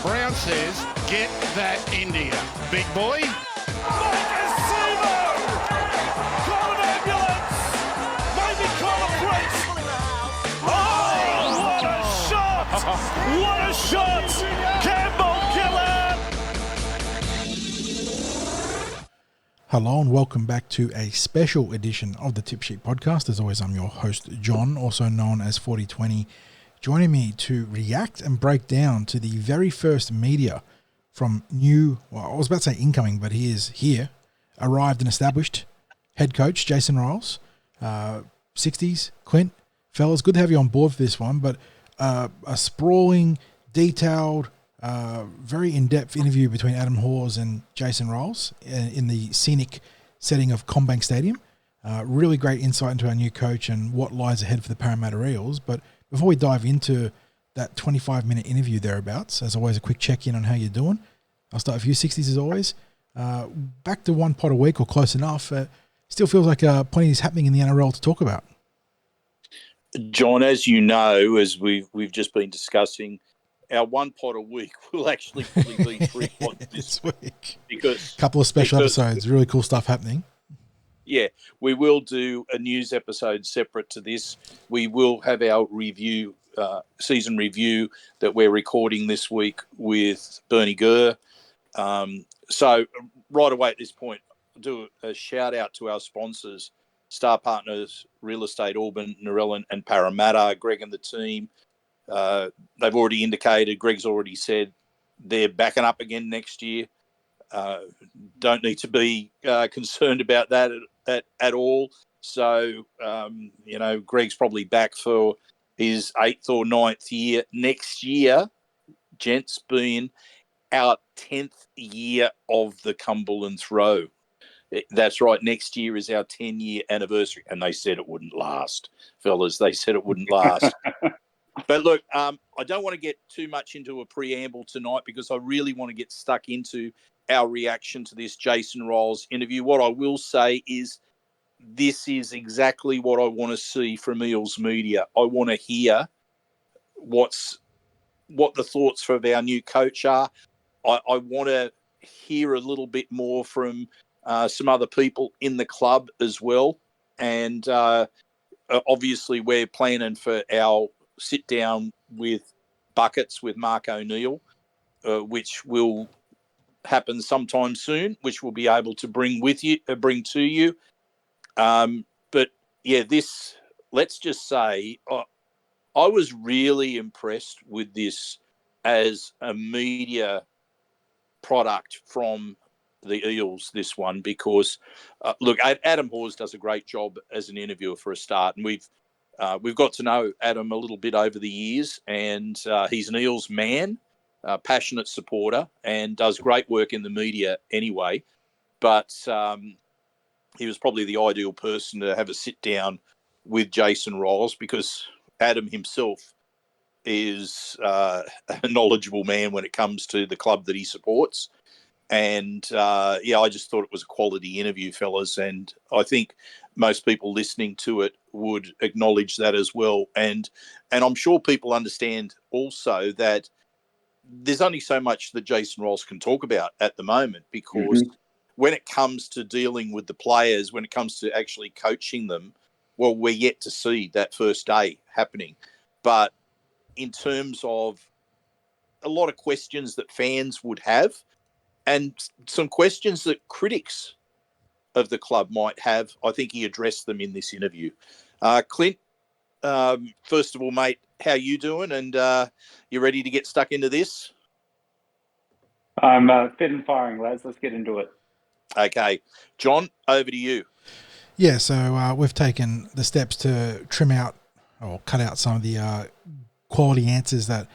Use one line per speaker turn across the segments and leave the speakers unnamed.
Brown says, get that India. Big boy.
Call an ambulance! Maybe call a police! Oh, what a shot! What a shot! Campbell-Gillard!
Hello and welcome back to a special edition of the Tip Sheet Podcast. As always, I'm your host, John, also known as Forty20. Joining me to react and break down to the very first media from I was about to say incoming, but he is here, arrived and established head coach, Jason Ryles. Sixties, Clint, fellas, good to have you on board for this one, but a sprawling, detailed, very in-depth interview between Adam Hawse and Jason Ryles in the scenic setting of Combank Stadium. Really great insight into our new coach and what lies ahead for the Parramatta Eels. But before we dive into that 25-minute interview thereabouts, as always, a quick check-in on how you're doing. I'll start with you, Sixties, as always. Back to one pot a week or close enough. Still feels like plenty is happening in the NRL to talk about.
John, as you know, as we've just been discussing, our one pot a week will actually probably be 3 pots this week. Because
a couple of special episodes, really cool stuff happening.
Yeah, we will do a news episode separate to this. We will have our review, season review that we're recording this week with Bernie Gurr. So right away at this point, I'll do a shout out to our sponsors, Star Partners, Real Estate Auburn, Narellan and Parramatta, Greg and the team. They've already indicated, Greg's already said they're backing up again next year. Don't need to be concerned about that at all. So, Greg's probably back for his 8th or 9th year. Next year, gents, being our 10th year of the Cumberland Throw. That's right. Next year is our 10-year anniversary. And they said it wouldn't last, fellas. They said it wouldn't last. But look, I don't want to get too much into a preamble tonight because I really want to get stuck into our reaction to this Jason Ryles interview. What I will say is this is exactly what I want to see from Eels media. I want to hear what the thoughts of our new coach are. I want to hear a little bit more from some other people in the club as well. And obviously we're planning for our sit down with Buckets with Mark O'Neill, which will happen sometime soon, which we'll be able to bring to you. But yeah, let's just say I was really impressed with this as a media product from the Eels, this one, because look, Adam Hawse does a great job as an interviewer for a start, and we've got to know Adam a little bit over the years, and he's an Eels man, a passionate supporter, and does great work in the media anyway. But he was probably the ideal person to have a sit down with Jason Ryles because Adam himself is a knowledgeable man when it comes to the club that he supports. And, I just thought it was a quality interview, fellas. And I think most people listening to it would acknowledge that as well. And I'm sure people understand also that there's only so much that Jason Ryles can talk about at the moment because when it comes to dealing with the players, when it comes to actually coaching them, well, we're yet to see that first day happening. But in terms of a lot of questions that fans would have, and some questions that critics of the club might have, I think he addressed them in this interview. Clint, first of all, mate, how you doing? And you ready to get stuck into this?
I'm fit and firing, lads. Let's get into it.
Okay. John, over to you.
Yeah, so we've taken the steps to trim out or cut out some of the quality answers that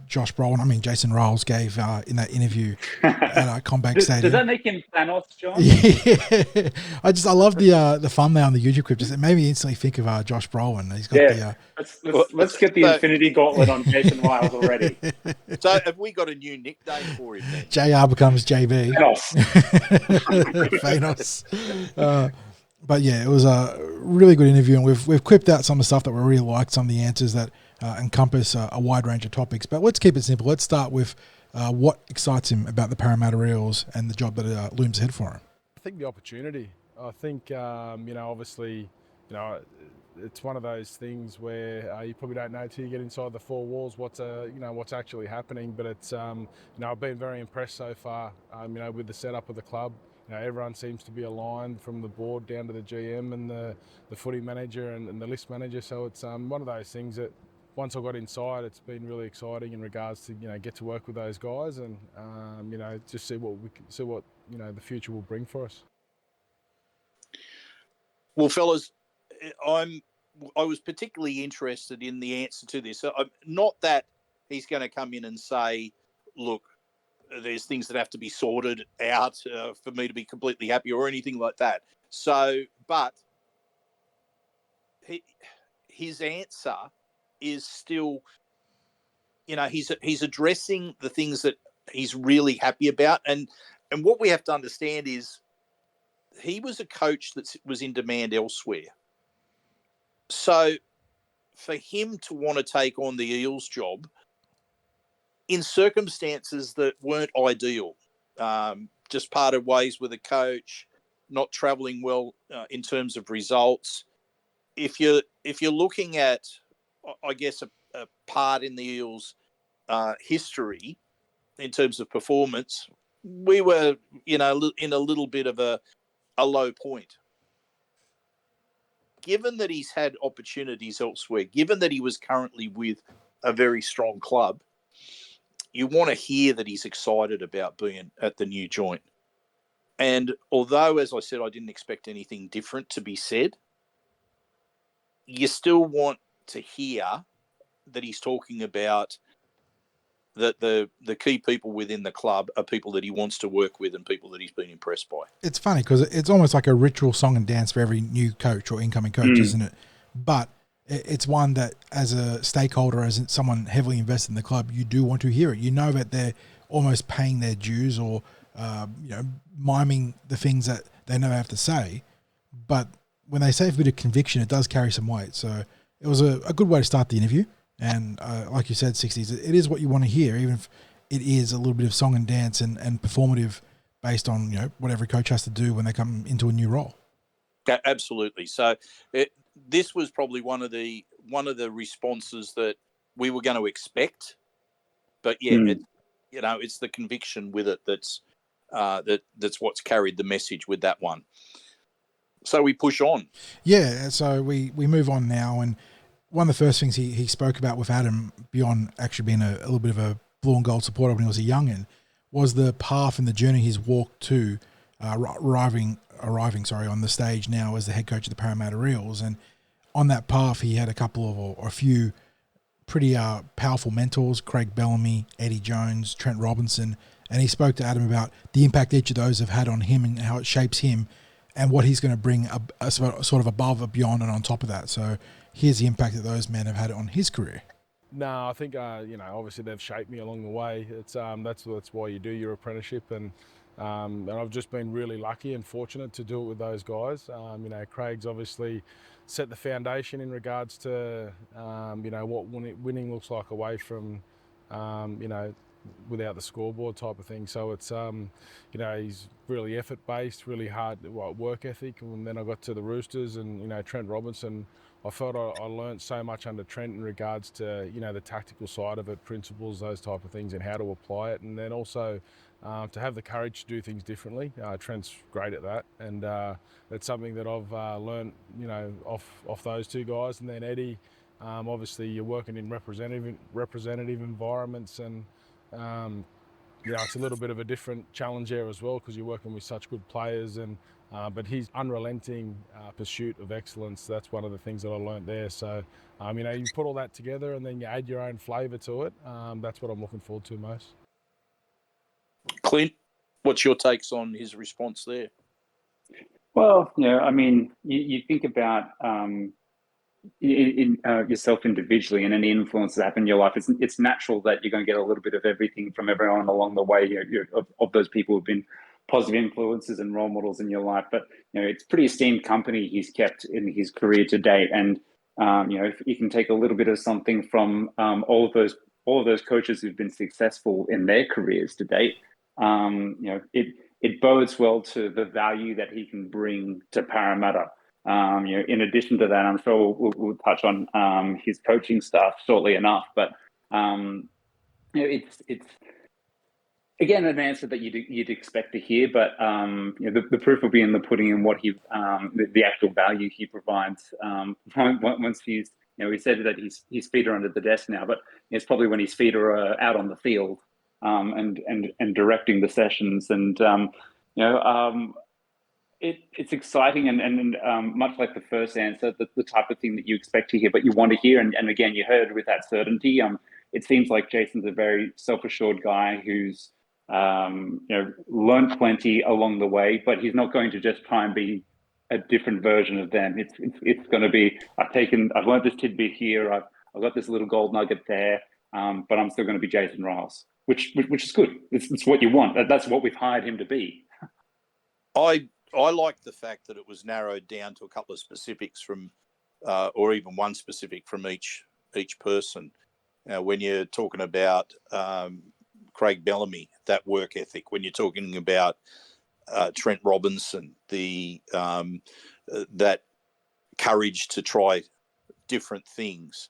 Jason Ryles gave in that interview at Combank Stadium.
Does that make him Thanos, John?
Yeah, I love the thumbnail on the YouTube clip. It made me instantly think of Josh Brolin. He's got
let's get the Infinity Gauntlet on Jason Ryles already.
So have we got a new nickname for him then?
JR becomes JB.
Thanos.
Thanos. But yeah, it was a really good interview, and we've clipped out some of the stuff that we really liked, some of the answers that encompass a wide range of topics. But let's keep it simple. Let's start with what excites him about the Parramatta Eels and the job that looms ahead for him.
I think the opportunity. I think, obviously, it's one of those things where you probably don't know till you get inside the four walls what's actually happening. But it's, I've been very impressed so far, with the setup of the club. Everyone seems to be aligned from the board down to the GM and the footy manager and the list manager. So it's one of those things that once I got inside, it's been really exciting in regards to, get to work with those guys and, just see what the future will bring for us.
Well, fellas, I was particularly interested in the answer to this. Not that he's going to come in and say, look, there's things that have to be sorted out for me to be completely happy or anything like that. So, but his answer is still, he's addressing the things that he's really happy about. And what we have to understand is he was a coach that was in demand elsewhere. So for him to want to take on the Eels job in circumstances that weren't ideal, just parted ways with a coach, not travelling well in terms of results. If you're looking at, I guess, a part in the Eels' history in terms of performance, we were, in a little bit of a low point. Given that he's had opportunities elsewhere, given that he was currently with a very strong club, you want to hear that he's excited about being at the new joint. And although, as I said, I didn't expect anything different to be said, you still want to hear that he's talking about that the key people within the club are people that he wants to work with and people that he's been impressed by.
It's funny because it's almost like a ritual song and dance for every new coach or incoming coach, isn't it? But it's one that, as a stakeholder, as someone heavily invested in the club, you do want to hear it. You know that they're almost paying their dues or, miming the things that they know they have to say. But when they say a bit of conviction, it does carry some weight. So it was a good way to start the interview. And like you said, Sixties, it is what you want to hear, even if it is a little bit of song and dance and performative based on what every coach has to do when they come into a new role.
Yeah, absolutely. So this was probably one of the responses that we were going to expect, but it's the conviction with it that's what's carried the message with that one. So we push on.
Yeah. So we move on now, and one of the first things he spoke about with Adam, beyond actually being a little bit of a blue and gold supporter when he was a youngin, was the path and the journey he's walked to arriving on the stage now as the head coach of the Parramatta Eels. And on that path, he had a couple of or a few pretty powerful mentors: Craig Bellamy, Eddie Jones, Trent Robinson. And he spoke to Adam about the impact each of those have had on him and how it shapes him and what he's going to bring a sort of above and beyond and on top of that. So here's the impact that those men have had on his career.
No, I think obviously they've shaped me along the way. It's that's why you do your apprenticeship, and I've just been really lucky and fortunate to do it with those guys. Craig's obviously set the foundation in regards to what winning looks like away from without the scoreboard type of thing. So it's he's really effort based, really hard work ethic. And then I got to the Roosters and Trent Robinson. I felt I learned so much under Trent in regards to the tactical side of it, principles, those type of things, and how to apply it. And then also to have the courage to do things differently. Trent's great at that, and it's something that I've learned off those two guys. And then Eddie, obviously you're working in representative environments, and it's a little bit of a different challenge there as well because you're working with such good players, and but his unrelenting pursuit of excellence, that's one of the things that I learned there. So you put all that together and then you add your own flavour to it. That's what I'm looking forward to most.
Clint, what's your takes on his response there?
Well, you think about yourself individually and any influence that happen in your life. It's natural that you're going to get a little bit of everything from everyone along the way. Of those people who've been positive influences and role models in your life. But it's pretty esteemed company he's kept in his career to date, and If you can take a little bit of something from all of those coaches who've been successful in their careers to date, it bodes well to the value that he can bring to Parramatta. In addition to that, I'm sure we'll touch on his coaching staff shortly enough, but it's again an answer that you'd expect to hear, but the proof will be in the pudding and what the actual value he provides once he's he said that his feet are under the desk now, but it's probably when his feet are out on the field and directing the sessions, and it's exciting and much like the first answer, the type of thing that you expect to hear, but you want to hear, and again you heard with that certainty. It seems like Jason's a very self-assured guy who's learned plenty along the way, but he's not going to just try and be a different version of them. It's going to be, I've learned this tidbit here, I've got this little gold nugget there, but I'm still going to be Jason Ryles, which is good. It's what you want. That's what we've hired him to be.
I like the fact that it was narrowed down to a couple of specifics from, or even one specific from each person. When you're talking about Craig Bellamy, that work ethic. When you're talking about Trent Robinson, that courage to try different things,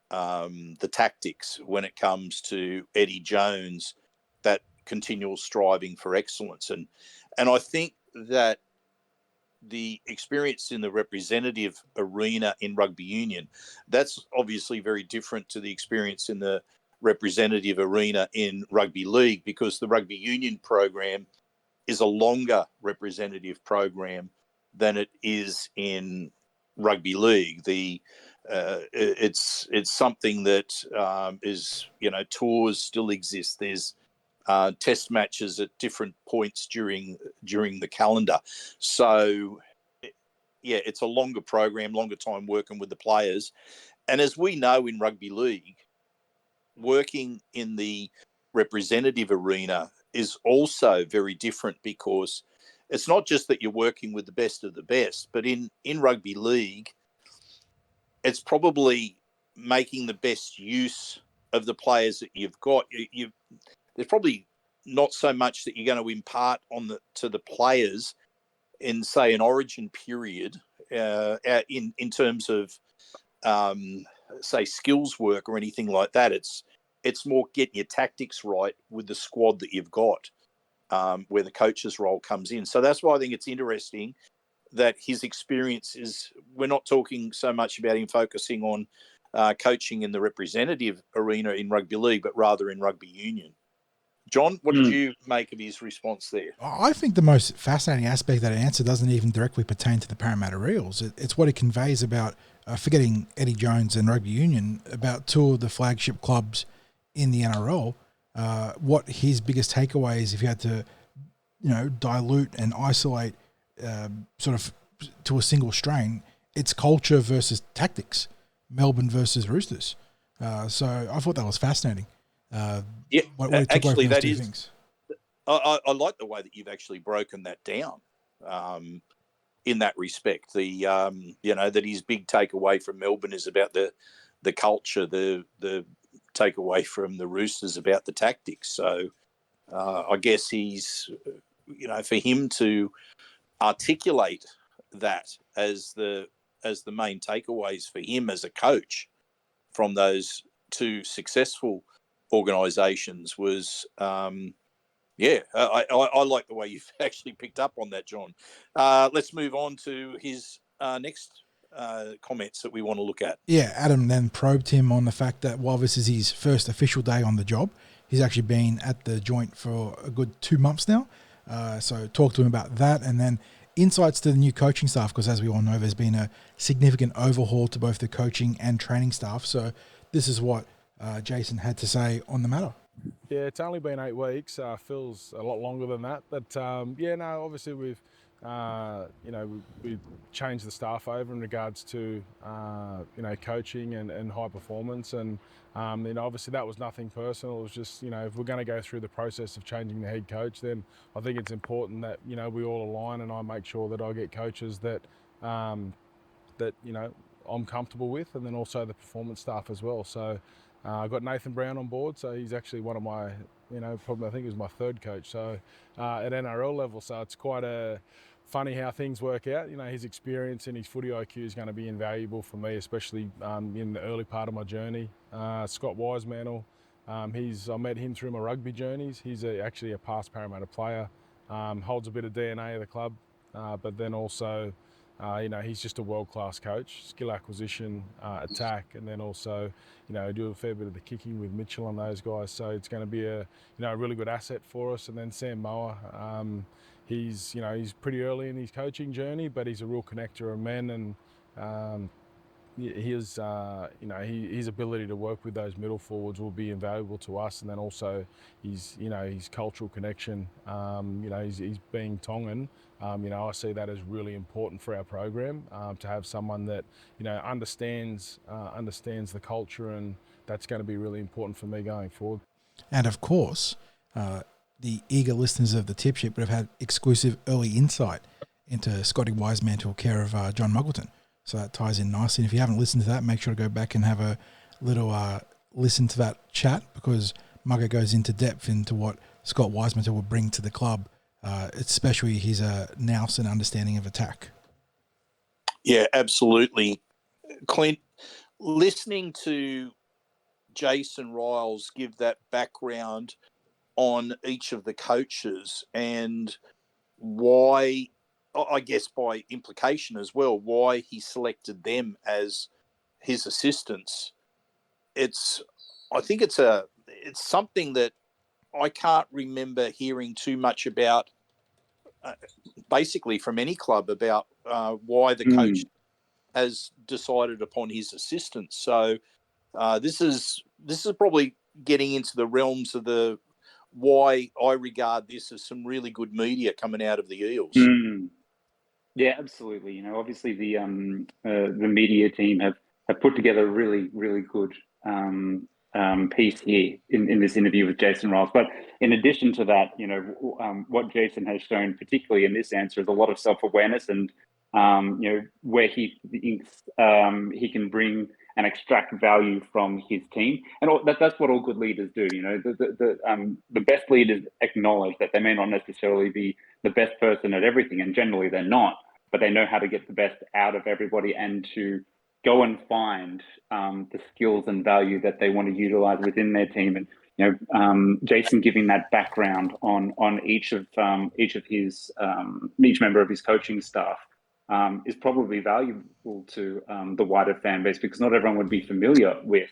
the tactics. When it comes to Eddie Jones, that continual striving for excellence, and I think that the experience in the representative arena in rugby union, that's obviously very different to the experience in the representative arena in rugby league, because the rugby union program is a longer representative program than it is in rugby league. It's something that is, tours still exist. There's test matches at different points during the calendar. So, yeah, it's a longer program, longer time working with the players. And as we know in rugby league, working in the representative arena is also very different, because it's not just that you're working with the best of the best, but in rugby league, it's probably making the best use of the players that you've got. There's probably not so much that you're going to impart to the players in, say, an origin period in terms of, say, skills work or anything like that. It's more getting your tactics right with the squad that you've got, where the coach's role comes in. So that's why I think it's interesting that his experience is, we're not talking so much about him focusing on coaching in the representative arena in rugby league, but rather in rugby union. John, what did you make of his response there?
I think the most fascinating aspect of that answer doesn't even directly pertain to the Parramatta Eels. It's what it conveys about, forgetting Eddie Jones and rugby union, about two of the flagship clubs in the NRL. What his biggest takeaway is, if you had to, dilute and isolate sort of to a single strain, it's culture versus tactics, Melbourne versus Roosters. So I thought that was fascinating.
Actually, that is. Things. I like the way that you've actually broken that down. In that respect, that his big takeaway from Melbourne is about the culture. The takeaway from the Roosters about the tactics. So I guess he's, for him to articulate that as the main takeaways for him as a coach from those two successful organisations was, I like the way you've actually picked up on that, John. Let's move on to his next comments that we want to look at.
Yeah, Adam then probed him on the fact that while this is his first official day on the job, he's actually been at the joint for a good 2 months now. So talk to him about that, and then insights to the new coaching staff, because as we all know, there's been a significant overhaul to both the coaching and training staff. So this is what Jason had to say on the matter.
Yeah, it's only been 8 weeks. Feels a lot longer than that. But obviously we've changed the staff over in regards to coaching and high performance, and obviously that was nothing personal. It was just if we're going to go through the process of changing the head coach, then I think it's important that we all align, and I make sure that I get coaches that that, I'm comfortable with, and then also the performance staff as well. So I got Nathan Brown on board, so he's actually one of my, probably I think he was my third coach. So at NRL level, so it's quite funny how things work out. His experience and his footy IQ is going to be invaluable for me, especially in the early part of my journey. Scott Wisemantle, I met him through my rugby journeys. He's actually a past Parramatta player, holds a bit of DNA of the club, but then also, he's just a world-class coach, skill acquisition, attack, and then also, do a fair bit of the kicking with Mitchell and those guys. So it's going to be a really good asset for us. And then Sam Moa, he's pretty early in his coaching journey, but he's a real connector of men, and his ability to work with those middle forwards will be invaluable to us. And then also his cultural connection, he's being Tongan. I see that as really important for our program, to have someone that, understands the culture, and that's going to be really important for me going forward.
And of course, the eager listeners of the Tip Sheet would have had exclusive early insight into Scotty Wisemantle, care of John Muggleton. So that ties in nicely. And if you haven't listened to that, make sure to go back and have a little listen to that chat, because Mugger goes into depth into what Scott Wisemantle will bring to the club, especially his nous and understanding of attack.
Yeah, absolutely. Clint, listening to Jason Ryles give that background on each of the coaches, and why, I guess by implication as well, why he selected them as his assistants. I think it's something that I can't remember hearing too much about, basically from any club, about why the coach has decided upon his assistants. So this is probably getting into the realms of the why I regard this as some really good media coming out of the Eels.
Yeah, absolutely. Obviously the media team have put together a really, really good piece here in this interview with Jason Ryles. But in addition to that, what Jason has shown, particularly in this answer, is a lot of self-awareness, and where he thinks he can bring and extract value from his team, and that's what all good leaders do. The best leaders acknowledge that they may not necessarily be the best person at everything, and generally they're not, but they know how to get the best out of everybody and to go and find the skills and value that they want to utilize within their team. And Jason giving that background on each member of his coaching staff is probably valuable to the wider fan base, because not everyone would be familiar with,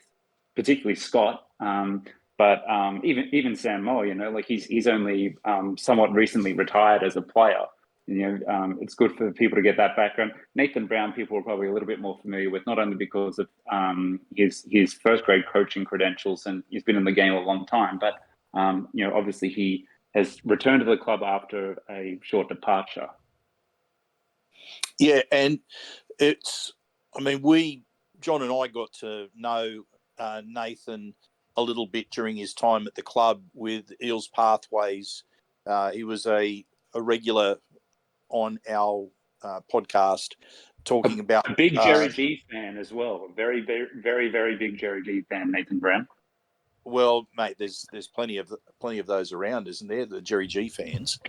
particularly Scott, but even Sam Moa. He's only somewhat recently retired as a player. It's good for people to get that background. Nathan Brown, people are probably a little bit more familiar with, not only because of his first grade coaching credentials, and he's been in the game a long time, but obviously he has returned to the club after a short departure.
Yeah, and John and I got to know Nathan a little bit during his time at the club with Eels Pathways. He was a regular on our podcast, talking about
a big Jerry G fan as well. A very, very, very, very big Jerry G fan, Nathan Brown.
Well, mate, there's plenty of those around, isn't there? The Jerry G fans.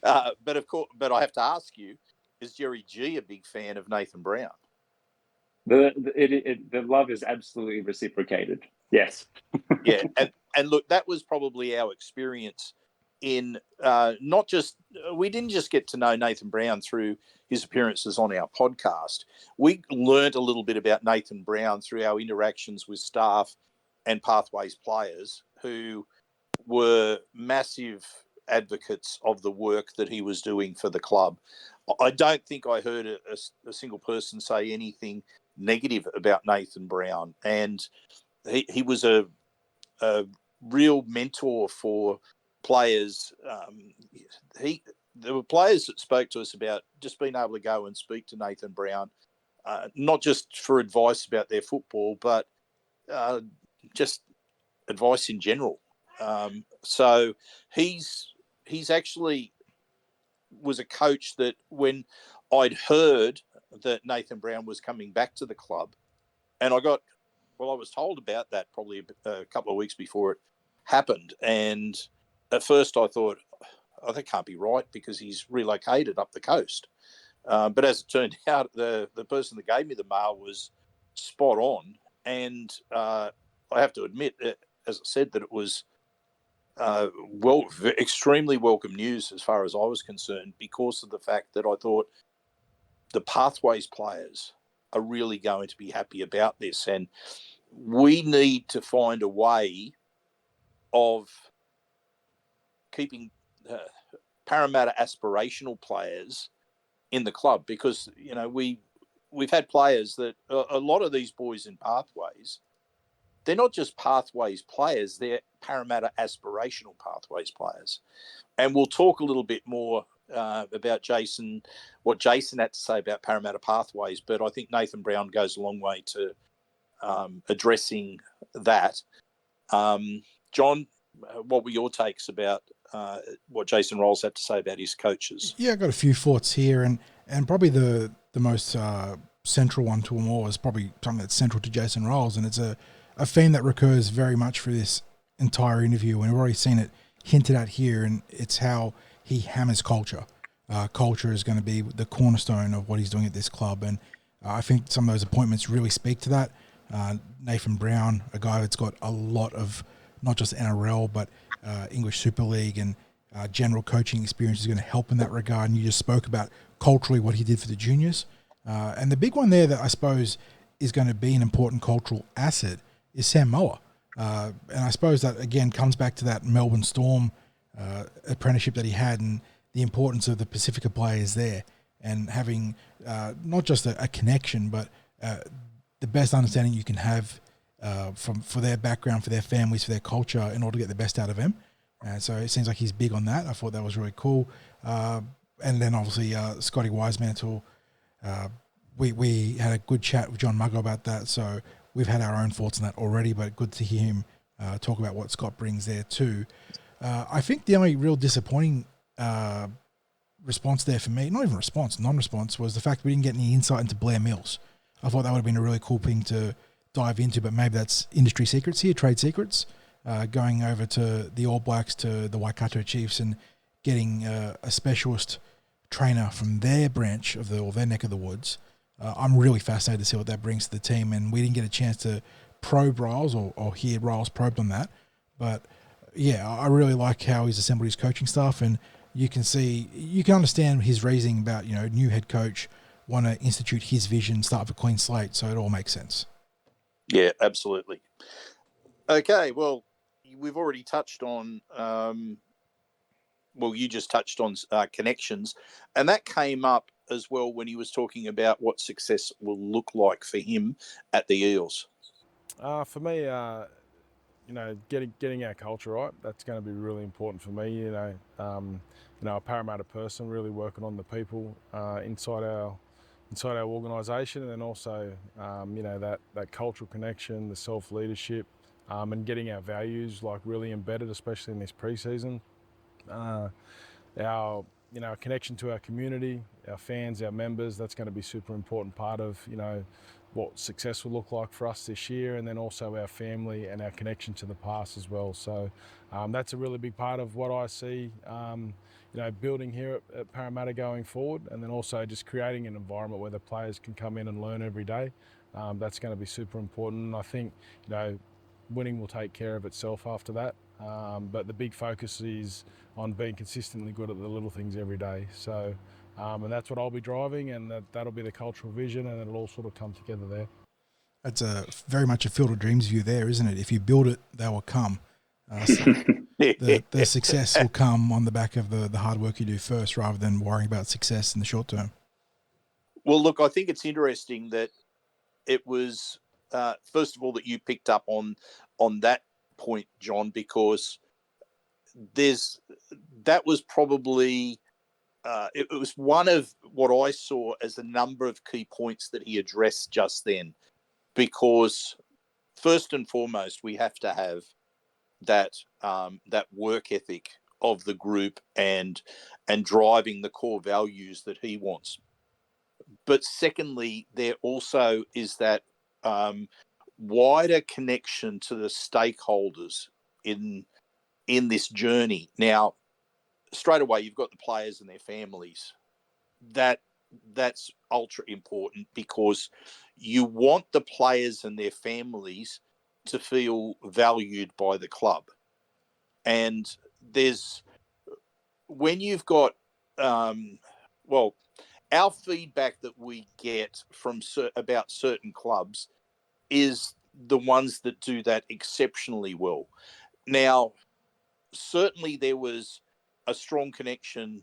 But of course, I have to ask you: is Jerry G a big fan of Nathan Brown?
The love is absolutely reciprocated. Yes.
Yeah, and look, that was probably our experience in we didn't just get to know Nathan Brown through his appearances on our podcast. We learned a little bit about Nathan Brown through our interactions with staff and Pathways players, who were massive advocates of the work that he was doing for the club. I don't think I heard a single person say anything negative about Nathan Brown, and he was a real mentor for players. There were players that spoke to us about just being able to go and speak to Nathan Brown, not just for advice about their football, but just advice in general. So he's actually was a coach that when I'd heard that Nathan Brown was coming back to the club, and I was told about that probably a couple of weeks before it happened. And at first I thought, oh, that can't be right because he's relocated up the coast. But as it turned out, the person that gave me the mail was spot on. And I have to admit, as I said, that it was extremely welcome news as far as I was concerned, because of the fact that I thought the Pathways players are really going to be happy about this. And we need to find a way of keeping Parramatta aspirational players in the club, because, you know, we've had players that a lot of these boys in Pathways, they're not just Pathways players, they're Parramatta aspirational Pathways players. And we'll talk a little bit more about Jason, what Jason had to say about Parramatta Pathways, but I think Nathan Brown goes a long way to addressing that. John, what were your takes about what Jason Ryles had to say about his coaches?
Yeah, I got a few thoughts here, and probably the most central one to them all is probably something that's central to Jason Ryles, and it's a theme that recurs very much for this entire interview, and we've already seen it hinted at here, and it's how he hammers culture. Culture is going to be the cornerstone of what he's doing at this club, and I think some of those appointments really speak to that. Nathan Brown, a guy that's got a lot of not just NRL, but English Super League and general coaching experience, is going to help in that regard. And you just spoke about culturally what he did for the juniors. And the big one there that I suppose is going to be an important cultural asset is Sam Moa. And I suppose that, again, comes back to that Melbourne Storm apprenticeship that he had, and the importance of the Pacifica players there, and having not just a connection, but the best understanding you can have for their background, for their families, for their culture, in order to get the best out of them. So it seems like he's big on that. I thought that was really cool. And then obviously Scotty Wisemantle, we had a good chat with John Muggo about that. So we've had our own thoughts on that already, but good to hear him talk about what Scott brings there too. I think the only real disappointing response there for me, not even response, non-response, was the fact we didn't get any insight into Blair Mills. I thought that would have been a really cool thing to dive into, but maybe that's industry secrets here, trade secrets, going over to the All Blacks, to the Waikato Chiefs, and getting a specialist trainer from their branch of or their neck of the woods. I'm really fascinated to see what that brings to the team, and we didn't get a chance to probe Ryles or hear Ryles probed on that. But yeah, I really like how he's assembled his coaching staff, and you can understand his reasoning about, you know, new head coach, want to institute his vision, start with a clean slate, so it all makes sense.
Yeah, absolutely. Okay, well, we've already touched on, you just touched on connections, and that came up as well when he was talking about what success will look like for him at the Eels.
For me, you know, getting our culture right, that's going to be really important for me. You know, a Parramatta person, really working on the people inside our organisation, and then also, you know, that cultural connection, the self-leadership, and getting our values like really embedded, especially in this pre-season. Our connection to our community, our fans, our members, that's going to be a super important part of, you know, what success will look like for us this year, and then also our family and our connection to the past as well. So that's a really big part of what I see, you know, building here at Parramatta going forward, and then also just creating an environment where the players can come in and learn every day. That's going to be super important. And I think, you know, winning will take care of itself after that. But the big focus is on being consistently good at the little things every day. So, and that's what I'll be driving, and that'll be the cultural vision, and it'll all sort of come together there.
That's very much a Field of Dreams view there, isn't it? If you build it, they will come. The success will come on the back of the hard work you do first, rather than worrying about success in the short term.
Well, look, I think it's interesting that it was, first of all, that you picked up on that point, John, because that was probably it was one of what I saw as a number of key points that he addressed just then, because first and foremost, we have to have that work ethic of the group and driving the core values that he wants. but secondly, there also is that wider connection to the stakeholders in this journey. Now, straight away, you've got the players and their families. That's ultra important, because you want the players and their families to feel valued by the club. And when you've got, our feedback that we get from about certain clubs is the ones that do that exceptionally well. Now, certainly there was a strong connection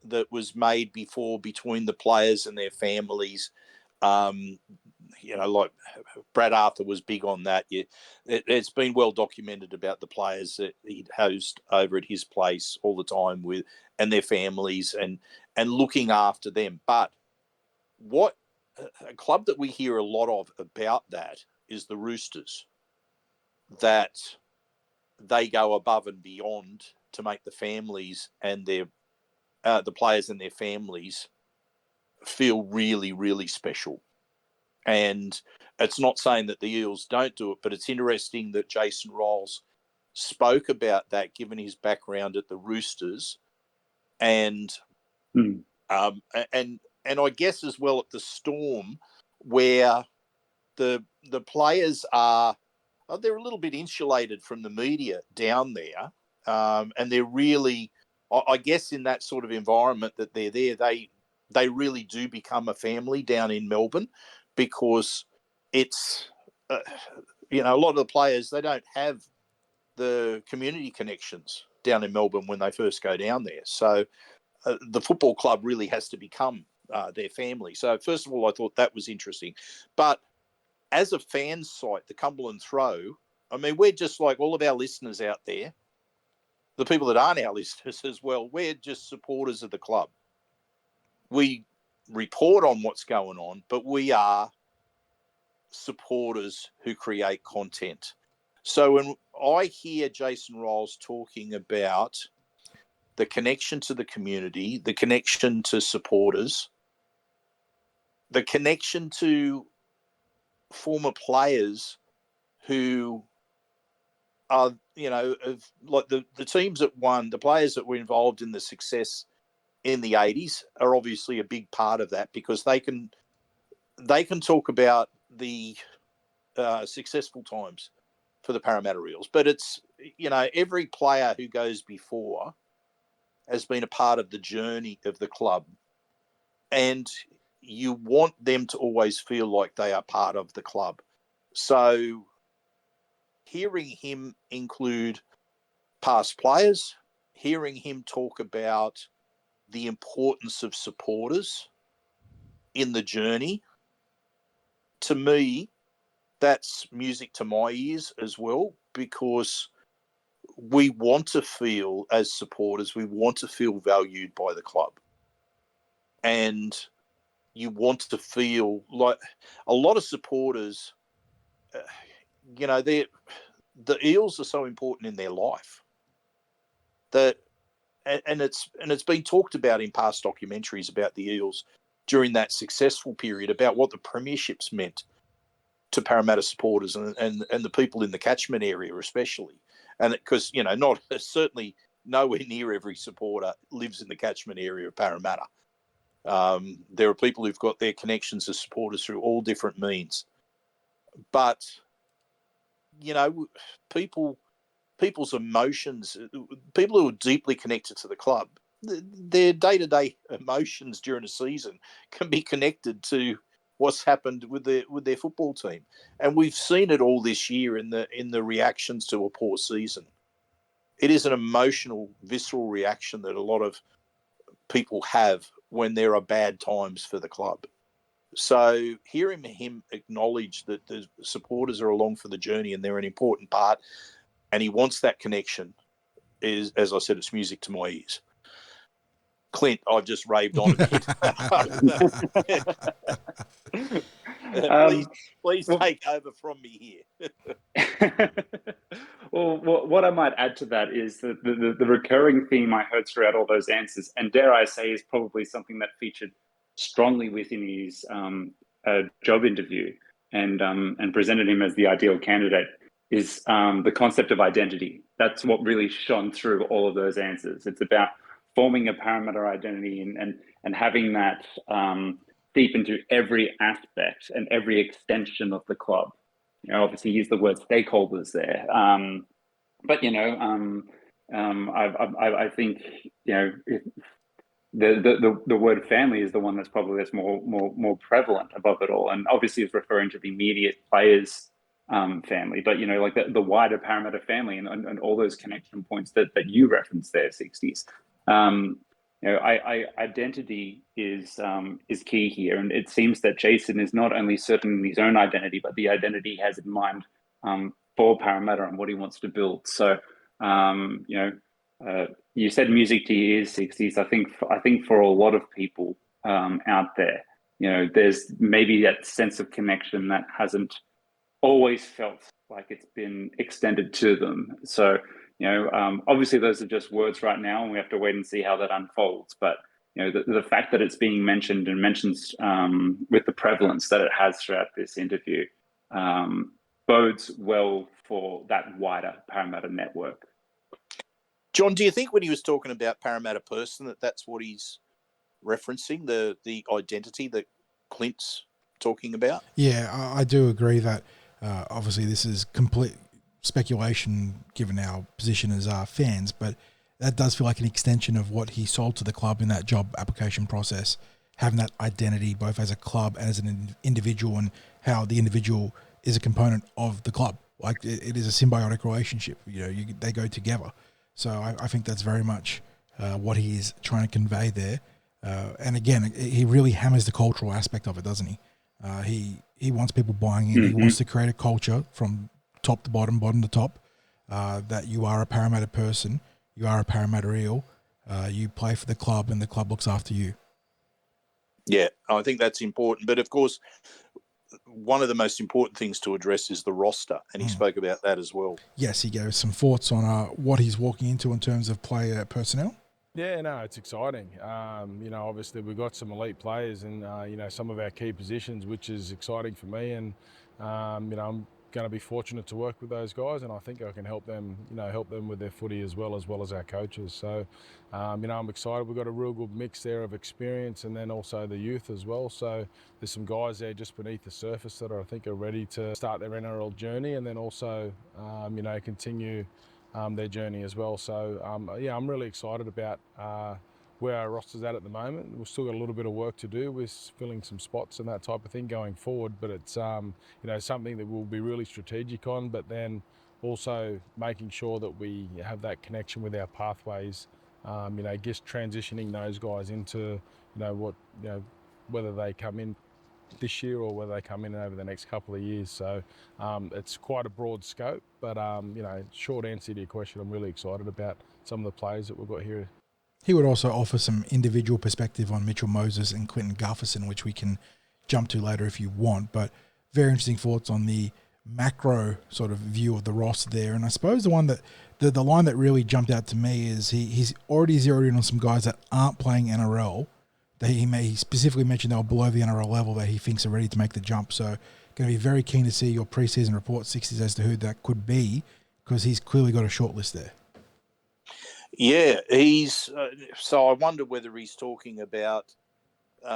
that was made before between the players and their families. Like Brad Arthur was big on that. It's been well documented about the players that he'd host over at his place all the time with, and their families, and looking after them. But what a club that we hear a lot of about that is the Roosters, that they go above and beyond to make the families and the players and their families feel really, really special. And it's not saying that the Eels don't do it, but it's interesting that Jason Ryles spoke about that, given his background at the Roosters, and I guess as well at the Storm, where the players they're a little bit insulated from the media down there, and they're really, I guess, in that sort of environment that they're there, they really do become a family down in Melbourne, because it's a lot of the players, they don't have the community connections down in Melbourne when they first go down there. So the football club really has to become their family. So first of all, I thought that was interesting. But as a fan site, the Cumberland Throw, I mean, we're just like all of our listeners out there, the people that aren't our listeners as well, we're just supporters of the club. We report on what's going on, but we are supporters who create content. So when I hear Jason Ryles talking about the connection to the community, the connection to supporters, the connection to former players who are, like the teams that won, the players that were involved in the success in the 80s are obviously a big part of that, because they can talk about the successful times for the Parramatta Eels. But it's, every player who goes before has been a part of the journey of the club. And you want them to always feel like they are part of the club. So hearing him include past players, hearing him talk about the importance of supporters in the journey, to me, that's music to my ears as well, because we want to feel, as supporters, we want to feel valued by the club. And you want to feel like a lot of supporters, the Eels are so important in their life that, and it's been talked about in past documentaries about the Eels during that successful period, about what the premierships meant to Parramatta supporters and the people in the catchment area especially. And because, not certainly nowhere near every supporter lives in the catchment area of Parramatta. There are people who've got their connections as supporters through all different means. But, people's emotions, people who are deeply connected to the club, their day-to-day emotions during a season can be connected to what's happened with their football team. And we've seen it all this year in the reactions to a poor season. It is an emotional, visceral reaction that a lot of people have when there are bad times for the club. So hearing him acknowledge that the supporters are along for the journey and they're an important part, and he wants that connection, is, as I said, it's music to my ears. Clint, I've just raved on a bit. Please take over from me here.
Well, what I might add to that is that the recurring theme I heard throughout all those answers, and dare I say, is probably something that featured strongly within his job interview and presented him as the ideal candidate is the concept of identity. That's what really shone through all of those answers. It's about forming a Parramatta identity and having that deep into every aspect and every extension of the club. Obviously use the word stakeholders there, but I think the word family is the one that's probably more prevalent above it all, and obviously is referring to the immediate players' family, but like the wider Parramatta family and all those connection points that you referenced there, Sixties. Identity is key here, and it seems that Jason is not only certain in his own identity, but the identity he has in mind for Parramatta and what he wants to build. So, you said music to your ears, Sixties. I think for a lot of people out there, there's maybe that sense of connection that hasn't always felt like it's been extended to them. So, obviously those are just words right now, and we have to wait and see how that unfolds. But the fact that it's being mentioned and mentions with the prevalence that it has throughout this interview bodes well for that wider Parramatta network.
John, do you think when he was talking about Parramatta person that's what he's referencing, the identity that Clint's talking about?
Yeah, I do agree that obviously this is complete speculation given our position as fans, but that does feel like an extension of what he sold to the club in that job application process, having that identity both as a club and as an individual, and how the individual is a component of the club. Like it is a symbiotic relationship. They go together. So I think that's very much what he is trying to convey there. And again, he really hammers the cultural aspect of it, doesn't he? He wants people buying in. Mm-hmm. He wants to create a culture from top to bottom to top, that you are a Parramatta person, you are a Parramatta Eel, you play for the club and the club looks after you.
Yeah, I think that's important. But of course, one of the most important things to address is the roster, and he spoke about that as well.
Yes, he gave some thoughts on what he's walking into in terms of player personnel.
Yeah, no, it's exciting. Obviously we've got some elite players in, some of our key positions, which is exciting for me. And, I'm going to be fortunate to work with those guys, and I think I can help them with their footy as well as our coaches. So, I'm excited. We've got a real good mix there of experience and then also the youth as well. So there's some guys there just beneath the surface that I think are ready to start their NRL journey, and then also, continue their journey as well. So, I'm really excited about where our roster's at the moment. We've still got a little bit of work to do with filling some spots and that type of thing going forward, but it's something that we'll be really strategic on, but then also making sure that we have that connection with our pathways, just transitioning those guys into whether they come in this year or whether they come in over the next couple of years. So it's quite a broad scope, but short answer to your question, I'm really excited about some of the players that we've got here.
He would also offer some individual perspective on Mitchell Moses and Clinton Gufferson, which we can jump to later if you want, but very interesting thoughts on the macro sort of view of the roster there. And I suppose the one that the line that really jumped out to me is he's already zeroed in on some guys that aren't playing NRL, that he specifically mentioned they were below the NRL level, that he thinks are ready to make the jump. So going to be very keen to see your preseason report, Sixties, as to who that could be, because he's clearly got a short list there.
Yeah, he's so I wonder whether he's talking about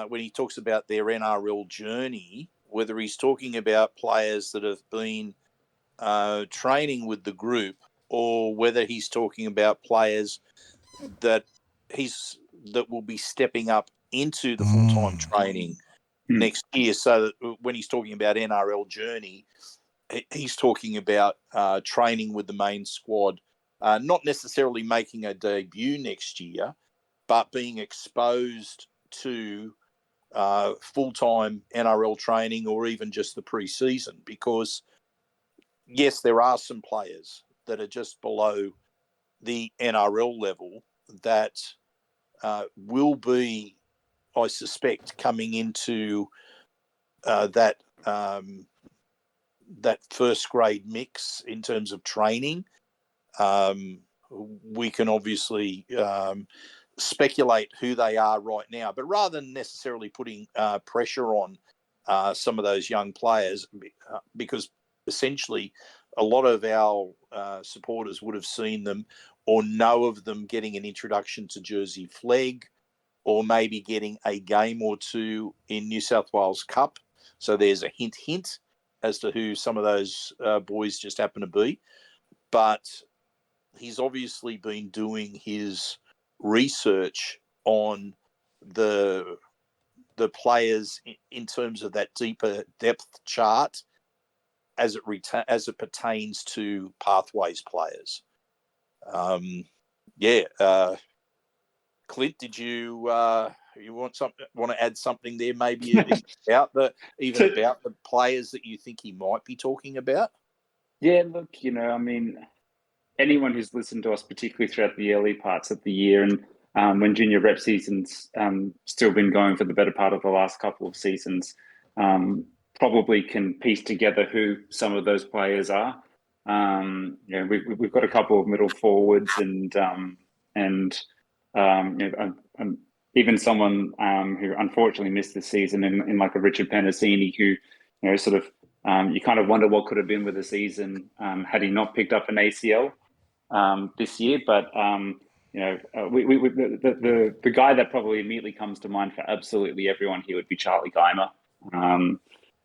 when he talks about their NRL journey, whether he's talking about players that have been training with the group, or whether he's talking about players that will be stepping up into the full-time training next year. So that when he's talking about NRL journey, he's talking about training with the main squad. Not necessarily making a debut next year, but being exposed to full-time NRL training or even just the pre-season. Because, yes, there are some players that are just below the NRL level that will be, I suspect, coming into that first grade mix in terms of training. We can obviously speculate who they are right now. But rather than necessarily putting pressure on some of those young players, because essentially a lot of our supporters would have seen them or know of them getting an introduction to Jersey Flegg, or maybe getting a game or two in New South Wales Cup. So there's a hint as to who some of those boys just happen to be. But he's obviously been doing his research on the players in terms of that deeper depth chart as it pertains to pathways players. Clint, did you want to add something there? Maybe about the players that you think he might be talking about.
Yeah, look, I mean, anyone who's listened to us, particularly throughout the early parts of the year, and when junior rep seasons still been going for the better part of the last couple of seasons, probably can piece together who some of those players are. We've got a couple of middle forwards and even someone who unfortunately missed the season in like a Richard Penasini, who you kind of wonder what could have been with the season had he not picked up an ACL this year. But the guy that probably immediately comes to mind for absolutely everyone here would be Charlie Geimer.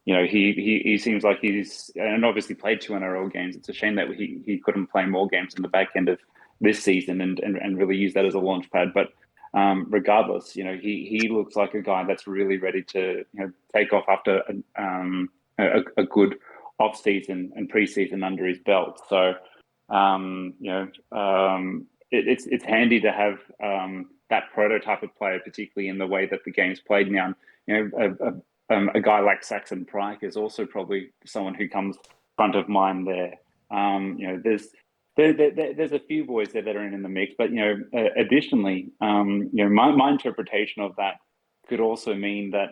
He seems like he's, and obviously played 2 NRL games. It's a shame that he couldn't play more games in the back end of this season and really use that as a launch pad. But regardless, he looks like a guy that's really ready to take off after a good off season and preseason under his belt. So it's handy to have that prototype of player, particularly in the way that the game's played now. A guy like Saxon Pryke is also probably someone who comes front of mind there. There's a few boys there that are in the mix, but additionally, my interpretation of that could also mean that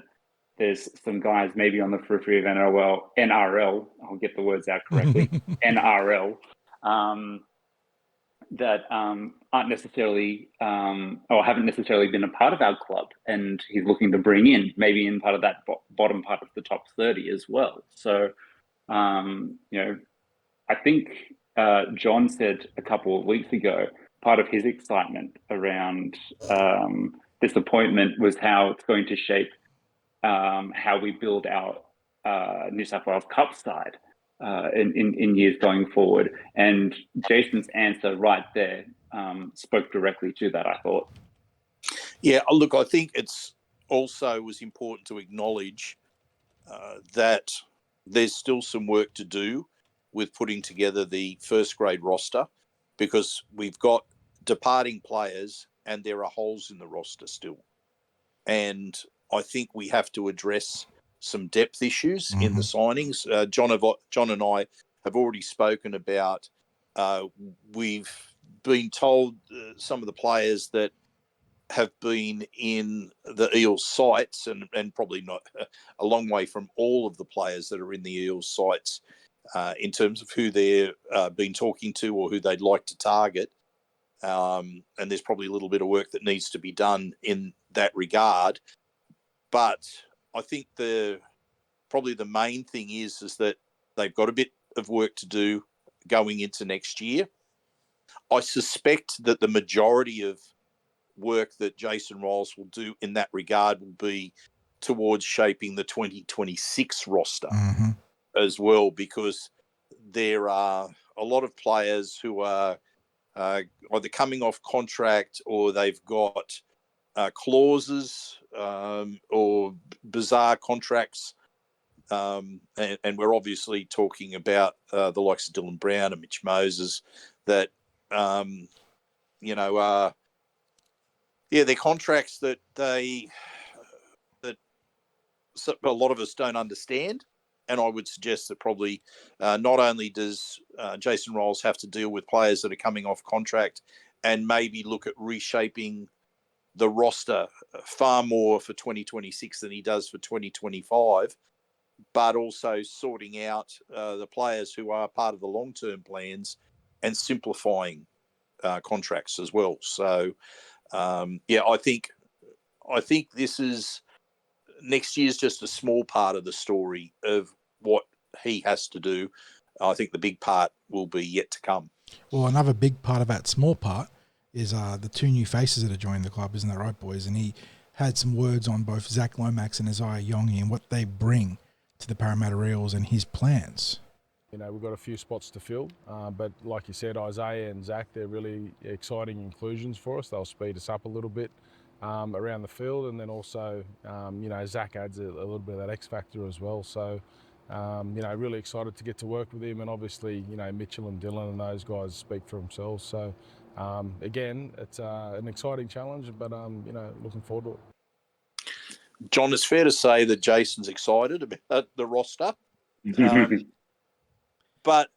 there's some guys maybe on the periphery of NRL. I'll get the words out correctly. NRL. That aren't necessarily or haven't necessarily been a part of our club, and he's looking to bring in maybe in part of that bottom part of the top 30 as well. So, I think John said a couple of weeks ago, part of his excitement around this appointment was how it's going to shape how we build our New South Wales Cup side in years going forward. And Jason's answer right there spoke directly to that, I thought.
Yeah, look, I think it's also was important to acknowledge that there's still some work to do with putting together the first grade roster, because we've got departing players and there are holes in the roster still. And I think we have to address some depth issues in the signings. John and I have already spoken about, we've been told some of the players that have been in the Eels sites, and probably not a long way from all of the players that are in the Eels sites in terms of who they're been talking to or who they'd like to target. And there's probably a little bit of work that needs to be done in that regard. But I think probably the main thing is that they've got a bit of work to do going into next year. I suspect that the majority of work that Jason Ryles will do in that regard will be towards shaping the 2026 roster as well, because there are a lot of players who are either coming off contract or they've got clauses or bizarre contracts. And we're obviously talking about the likes of Dylan Brown and Mitch Moses that, they're contracts that a lot of us don't understand. And I would suggest that probably not only does Jason Ryles have to deal with players that are coming off contract and maybe look at reshaping the roster far more for 2026 than he does for 2025, but also sorting out the players who are part of the long-term plans and simplifying contracts as well. So I think this is next year's just a small part of the story of what he has to do. I think the big part will be yet to come.
Well, another big part of that small part is the two new faces that are joining the club, isn't that right, boys? And he had some words on both Zach Lomax and Iongi and what they bring to the Parramatta Eels and his plans.
You know, we've got a few spots to fill, but like you said, Isaiah and Zach, they're really exciting inclusions for us. They'll speed us up a little bit around the field, and then also, Zach adds a little bit of that X factor as well. So, really excited to get to work with him, and obviously, Mitchell and Dylan and those guys speak for themselves. So, again, it's an exciting challenge, but looking forward to it.
John, it's fair to say that Jason's excited about the roster. But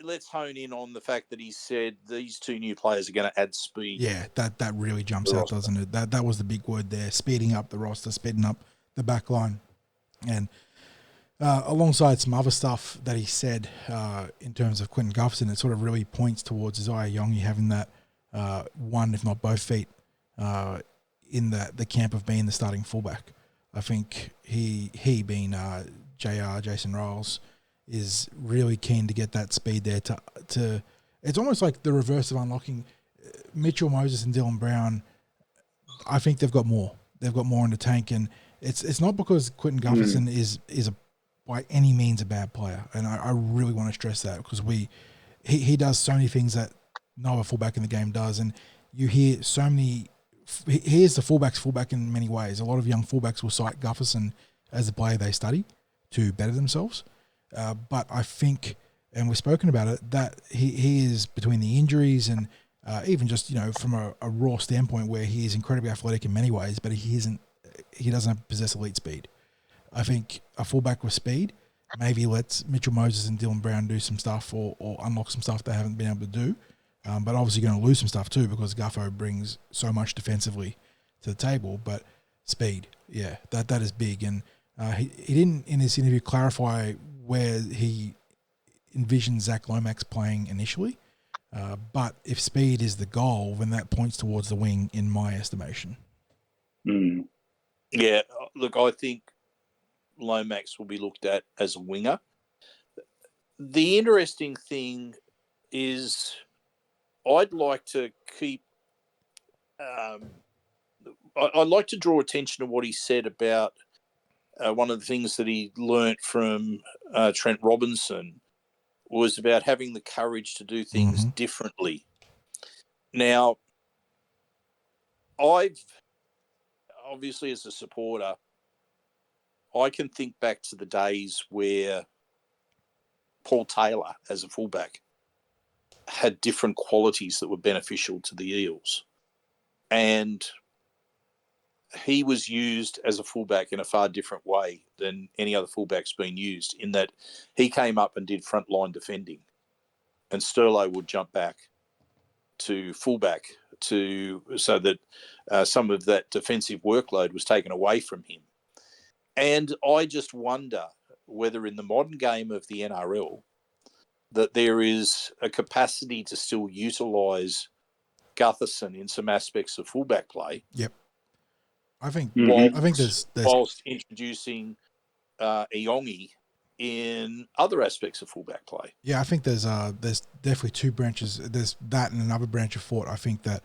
let's hone in on the fact that he said these two new players are going to add speed.
Yeah, that really jumps out, doesn't it? That was the big word there, speeding up the roster, speeding up the back line. And alongside some other stuff that he said in terms of Quinton Gufferson, it sort of really points towards Iongi having that one, if not both feet, in the camp of being the starting fullback. I think he being JR, Jason Ryles, is really keen to get that speed there to it's almost like the reverse of unlocking Mitchell Moses and Dylan Brown. I think they've got more. They've got more in the tank, and it's not because Quinton Gufferson is by any means a bad player, and I really want to stress that because he does so many things that no other fullback in the game does, and you hear so many. He is the fullback in many ways. A lot of young fullbacks will cite Gufferson as the player they study to better themselves. But I think, and we've spoken about it, that he is between the injuries and even just, from a raw standpoint where he is incredibly athletic in many ways, but he doesn't possess elite speed. I think a fullback with speed maybe lets Mitchell Moses and Dylan Brown do some stuff or unlock some stuff they haven't been able to do. But obviously going to lose some stuff too because Guffo brings so much defensively to the table. But speed, yeah, that is big. And he didn't in this interview clarify where he envisioned Zach Lomax playing initially. But if speed is the goal, then that points towards the wing in my estimation.
Yeah, look, I think Lomax will be looked at as a winger. The interesting thing is I'd like to keep I'd like to draw attention to what he said about one of the things that he learnt from Trent Robinson was about having the courage to do things differently. Now, I've obviously as a supporter, I can think back to the days where Paul Taylor as a fullback had different qualities that were beneficial to the Eels. And he was used as a fullback in a far different way than any other fullback's been used, in that he came up and did frontline defending and Sterlo would jump back to fullback so that some of that defensive workload was taken away from him. And I just wonder whether in the modern game of the NRL that there is a capacity to still utilise Gutherson in some aspects of fullback play.
Yep. I think there's
whilst introducing Iongi in other aspects of fullback play.
Yeah, I think there's definitely two branches. There's that and another branch of thought. I think that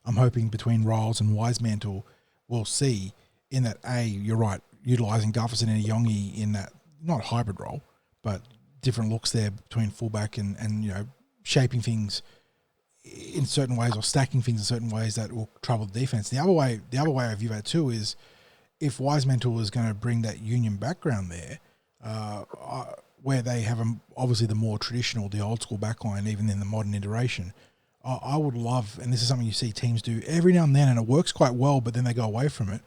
I'm hoping between Ryles and Wisemantle we'll see in that you're right, utilising Gufferson and Iongi in that not hybrid role, but different looks there between fullback and shaping things in certain ways or stacking things in certain ways that will trouble the defense. The other way I view that too is if Wisemantle is going to bring that union background there, where they have obviously the more traditional, the old school backline, even in the modern iteration. I would love, and this is something you see teams do every now and then, and it works quite well, but then they go away from it.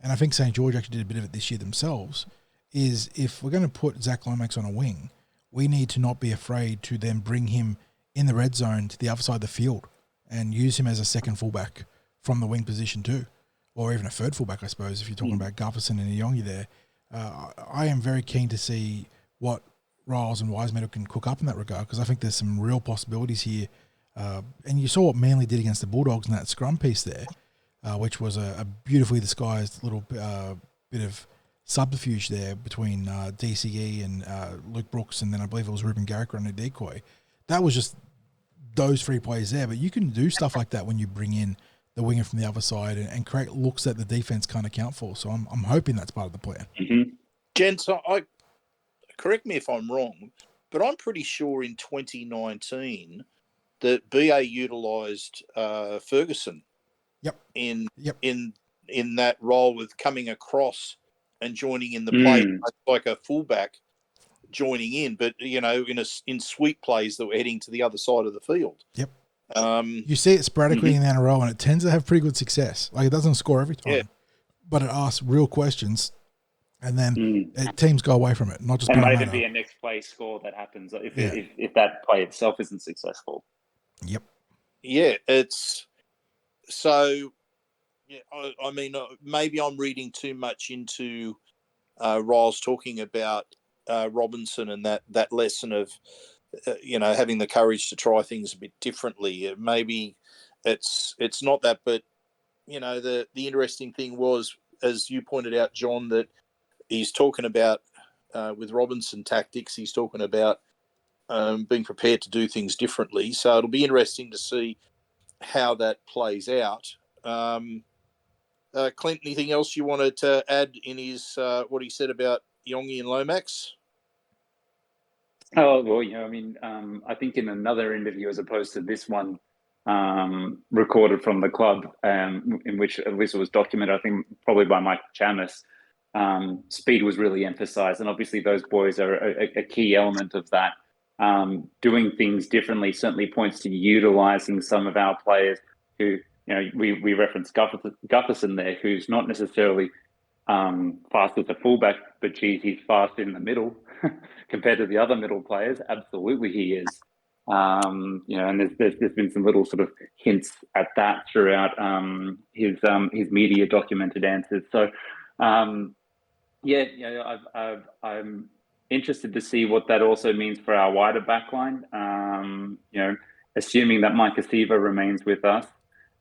And I think St. George actually did a bit of it this year themselves, is if we're going to put Zach Lomax on a wing, we need to not be afraid to then bring him in the red zone to the other side of the field and use him as a second fullback from the wing position too, or even a third fullback, I suppose, if you're talking about Gufferson and Iongi there. I am very keen to see what Ryles and Wisemantle can cook up in that regard, because I think there's some real possibilities here. And you saw what Manly did against the Bulldogs in that scrum piece there. which was a beautifully disguised little bit of subterfuge there between DCE and Luke Brooks, and then I believe it was Ruben Garrick on a decoy. That was just those three plays there, but you can do stuff like that when you bring in the winger from the other side, and Craig looks at the defense can't account for. So I'm hoping that's part of the plan.
Mm-hmm.
Gents, correct me if I'm wrong, but I'm pretty sure in 2019 that BA utilised Ferguson.
Yep.
In that role with coming across and joining in the play like a fullback joining in, but in sweep plays that were heading to the other side of the field.
Yep. You see it sporadically in the NRL, and it tends to have pretty good success. Like, it doesn't score every time, but it asks real questions, and then teams go away from it. Not just.
And might even be a next play score that happens if that play itself isn't successful.
Yep.
Yeah, it's so. Yeah, I mean, maybe I'm reading too much into Ryles talking about Robinson and that lesson of, having the courage to try things a bit differently. Maybe it's not that, but the interesting thing was, as you pointed out, John, that he's talking about with Robinson tactics. He's talking about being prepared to do things differently. So it'll be interesting to see how that plays out. Clint, anything else you wanted to add in his what he said about Iongi and Lomax?
Oh, well, I think in another interview as opposed to this one, recorded from the club, in which at least it was documented, I think probably by Mike Chamis, speed was really emphasized. And obviously those boys are a key element of that. Doing things differently certainly points to utilizing some of our players who, we referenced Gutherson there, who's not necessarily fast as a fullback, but geez, he's fast in the middle compared to the other middle players. Absolutely, he is. And there's been some little sort of hints at that throughout his media documented answers. So, I'm interested to see what that also means for our wider backline. Assuming that Mike Asiva remains with us.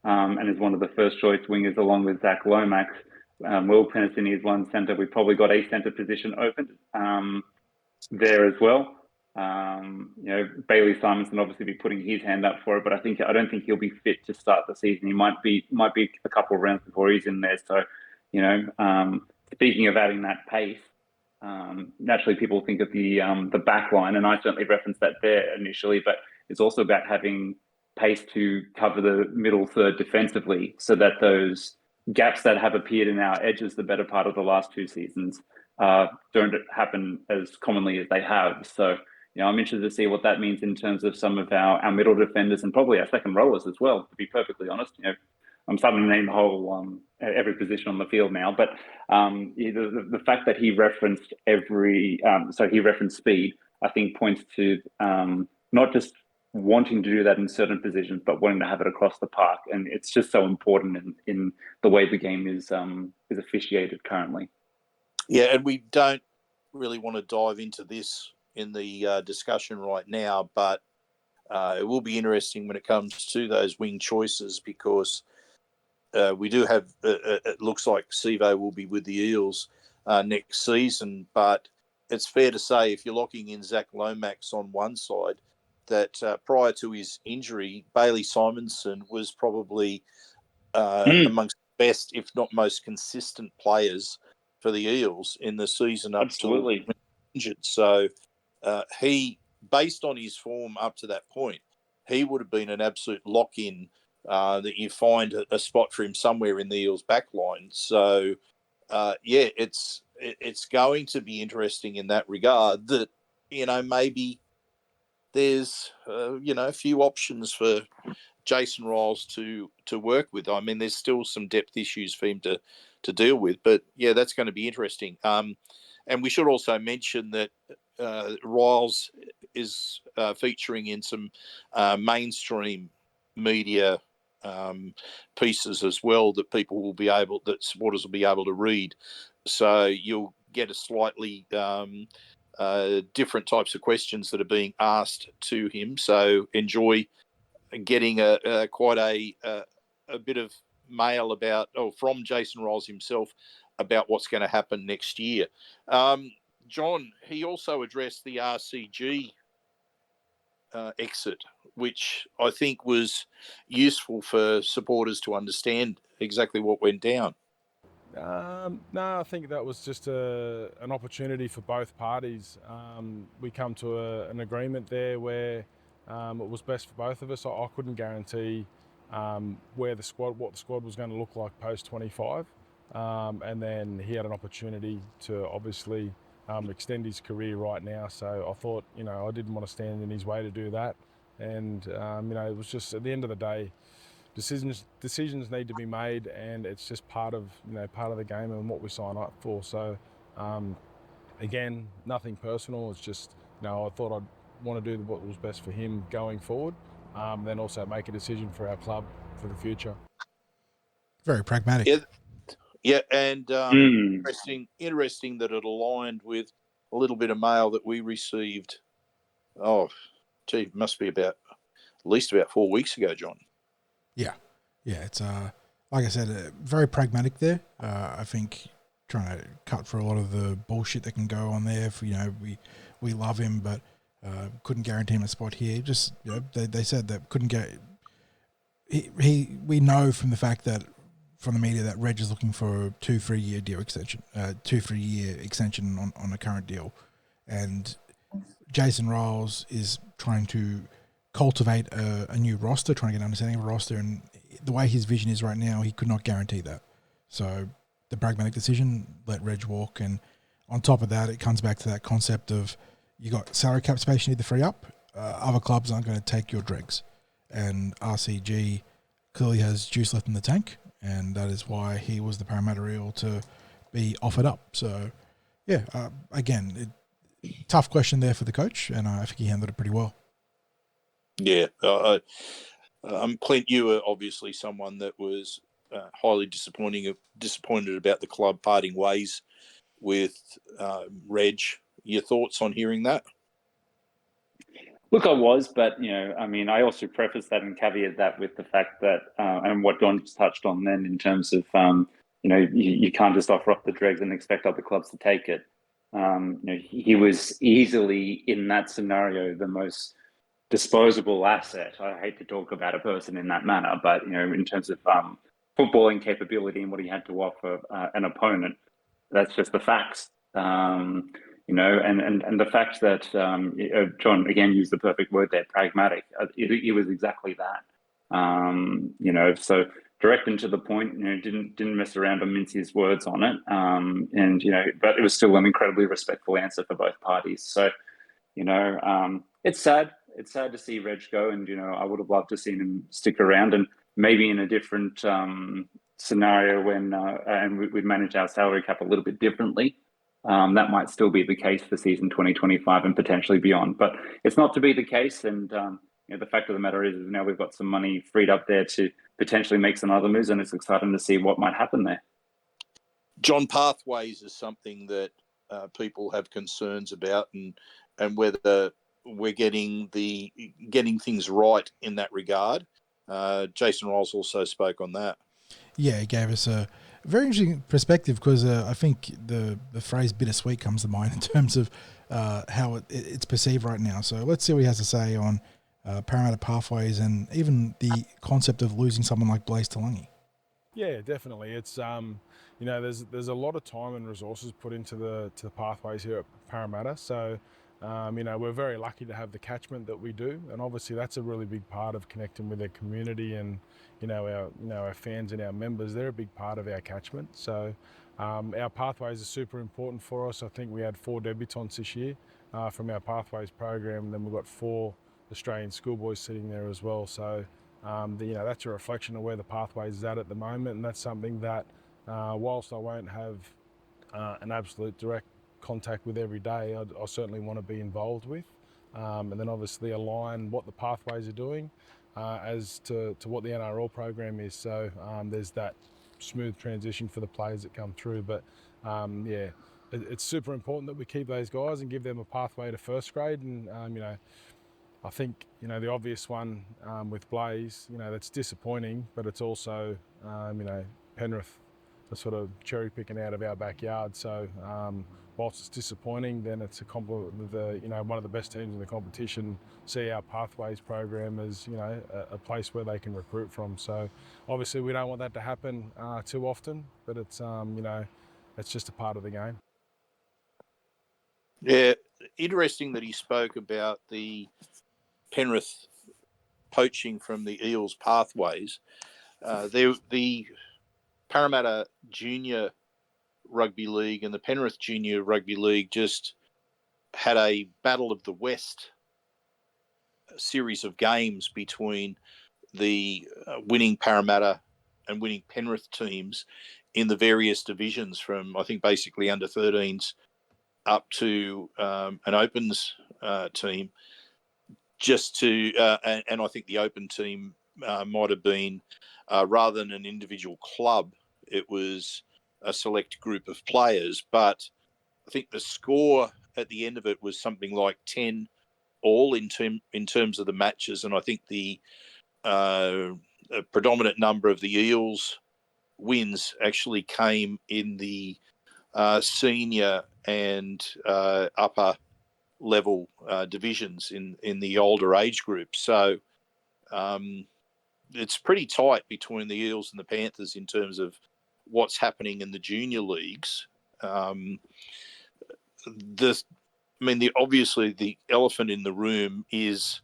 And is one of the first choice wingers along with Zach Lomax. Will Pennison is one centre. We've probably got a centre position open there as well. Bailey Simonson obviously be putting his hand up for it, but I don't think he'll be fit to start the season. He might be a couple of rounds before he's in there. So, speaking of adding that pace, naturally people think of the back line, and I certainly referenced that there initially, but it's also about having pace to cover the middle third defensively, so that those gaps that have appeared in our edges the better part of the last two seasons don't happen as commonly as they have. So, I'm interested to see what that means in terms of some of our middle defenders and probably our second rowers as well, to be perfectly honest. I'm starting to name the whole every position on the field now, but the fact that he referenced speed, I think points to not just wanting to do that in certain positions, but wanting to have it across the park. And it's just so important in the way the game is officiated currently.
Yeah, and we don't really want to dive into this in the discussion right now, but it will be interesting when it comes to those wing choices, because we do have, it looks like Sivo will be with the Eels next season, but it's fair to say if you're locking in Zach Lomax on one side, that prior to his injury, Bailey Simonson was probably amongst the best, if not most consistent players for the Eels in the season up to injured. So he, based on his form up to that point, he would have been an absolute lock-in that you find a spot for him somewhere in the Eels back line. So, it's going to be interesting in that regard that, maybe there's, a few options for Jason Ryles to work with. I mean, there's still some depth issues for him to deal with, but yeah, that's going to be interesting. And we should also mention that Ryles is featuring in some mainstream media pieces as well that supporters will be able to read. So you'll get a slightly different types of questions that are being asked to him. So enjoy getting quite a bit of mail from Jason Ryles himself about what's going to happen next year. John, he also addressed the RCG exit, which I think was useful for supporters to understand exactly what went down.
No, I think that was just an opportunity for both parties. We come to an agreement there where it was best for both of us. I couldn't guarantee what the squad was going to look like post 25, and then he had an opportunity to obviously extend his career right now. So I thought, I didn't want to stand in his way to do that, and it was just at the end of the day. Decisions need to be made, and it's just part of the game and what we sign up for. So, again, nothing personal. It's just I thought I'd want to do what was best for him going forward. Then also make a decision for our club for the future.
Very pragmatic.
Yeah, and interesting that it aligned with a little bit of mail that we received. Oh, gee, must be at least about 4 weeks ago, John.
Yeah, it's like I said, very pragmatic there. I think trying to cut for a lot of the bullshit that can go on there. We love him, but couldn't guarantee him a spot here. Just they said that couldn't get. We know from the fact that from the media that Reg is looking for a 2-3 year deal extension, 2-3 year extension on a current deal, and Jason Ryles is trying to cultivate a new roster, trying to get an understanding of a roster, and the way his vision is right now, he could not guarantee that. So the pragmatic decision, let Reg walk, and on top of that, it comes back to that concept of you got salary cap space you need to free up. Other clubs aren't going to take your dregs, and RCG clearly has juice left in the tank, and that is why he was the Parramatta Eel to be offered up. So, yeah, again, tough question there for the coach, and I think he handled it pretty well.
Yeah, Clint, you were obviously someone that was highly disappointed about the club parting ways with Reg. Your thoughts on hearing that?
Look, I was, but I also preface that and caveat that with the fact that, and what Don just touched on then, in terms of, you can't just offer up the dregs and expect other clubs to take it. He was easily in that scenario the most disposable asset. I hate to talk about a person in that manner, but in terms of footballing capability and what he had to offer an opponent, that's just the facts. And the fact that John again used the perfect word there, pragmatic. It was exactly that. So direct and to the point. Didn't mess around or mince his words on it. But it was still an incredibly respectful answer for both parties. So, it's sad. It's sad to see Reg go, and I would have loved to see him stick around, and maybe in a different scenario when and we'd manage our salary cap a little bit differently. That might still be the case for season 2025 and potentially beyond, but it's not to be the case. And the fact of the matter is now we've got some money freed up there to potentially make some other moves, and it's exciting to see what might happen there.
John, pathways is something that people have concerns about, and whether we're getting things right in that regard. Jason Ryles also spoke on that.
Yeah, he gave us a very interesting perspective, because I think the phrase bittersweet comes to mind in terms of how it's perceived right now. So let's see what he has to say on Parramatta pathways and even the concept of losing someone like Blaze Talangi.
Yeah, definitely. It's there's a lot of time and resources put into the pathways here at Parramatta. So we're very lucky to have the catchment that we do, and obviously that's a really big part of connecting with our community, and our fans and our members. They're a big part of our catchment. So our pathways are super important for us. I think we had 4 debutants this year from our pathways program, and then we've got 4 Australian schoolboys sitting there as well. So that's a reflection of where the pathways is at the moment, and that's something that whilst I won't have an absolute direct contact with every day, I certainly want to be involved with, and then obviously align what the pathways are doing as to what the NRL program is. So there's that smooth transition for the players that come through. But it's super important that we keep those guys and give them a pathway to first grade. And I think, the obvious one with Blaze, that's disappointing, but it's also, Penrith are sort of cherry picking out of our backyard. So whilst it's disappointing, then it's a compliment with one of the best teams in the competition. See our Pathways program as a place where they can recruit from. So obviously we don't want that to happen too often, but it's it's just a part of the game.
Yeah, interesting that he spoke about the Penrith poaching from the Eels Pathways. The Parramatta Junior Rugby League and the Penrith Junior Rugby League just had a Battle of the West series of games between the winning Parramatta and winning Penrith teams in the various divisions, from I think basically under 13s up to an Opens team, just to and I think the Open team might have been rather than an individual club, it was a select group of players. But I think the score at the end of it was something like 10 all in terms of the matches, and I think the a predominant number of the Eels wins actually came in the senior and upper level divisions in the older age groups. So it's pretty tight between the Eels and the Panthers in terms of what's happening in the junior leagues. Obviously the elephant in the room is